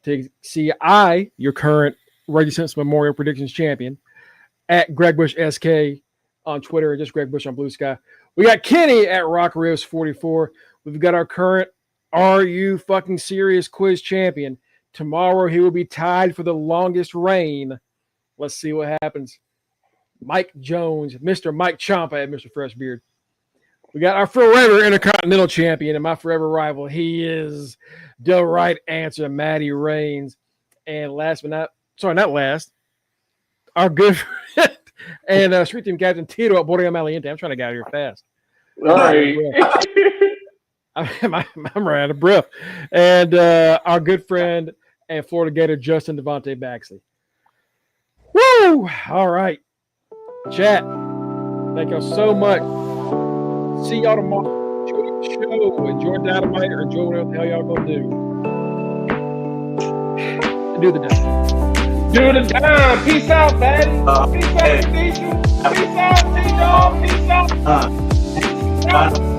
to see your current Reggie Simpson Memorial Predictions Champion, at Greg Bush SK on Twitter, and just Greg Bush on Blue Sky. We got Kenny at RockRios44. We've got our current Are You Fucking Serious quiz champion. Tomorrow he will be tied for the longest reign. Let's see what happens. Mike Jones, Mr. Mike Ciampa at Mr. Freshbeard. We got our forever Intercontinental Champion and my forever rival. He is the right answer, Matty Reigns. And last but not last, our good friend and Street Team Captain Tito at Bordeaux Maliente. I'm trying to get out of here fast. All right. I'm right out of breath. And our good friend and Florida Gator Justin Devontae Baxley. Woo! All right. Chat. Thank y'all so much. See y'all tomorrow. Enjoy the show. Enjoy Dynamite or enjoy whatever the hell y'all gonna do. Do the dime. Do the dime. Peace out, man. Peace out, Deisha. Peace out, T-Dog. Peace out.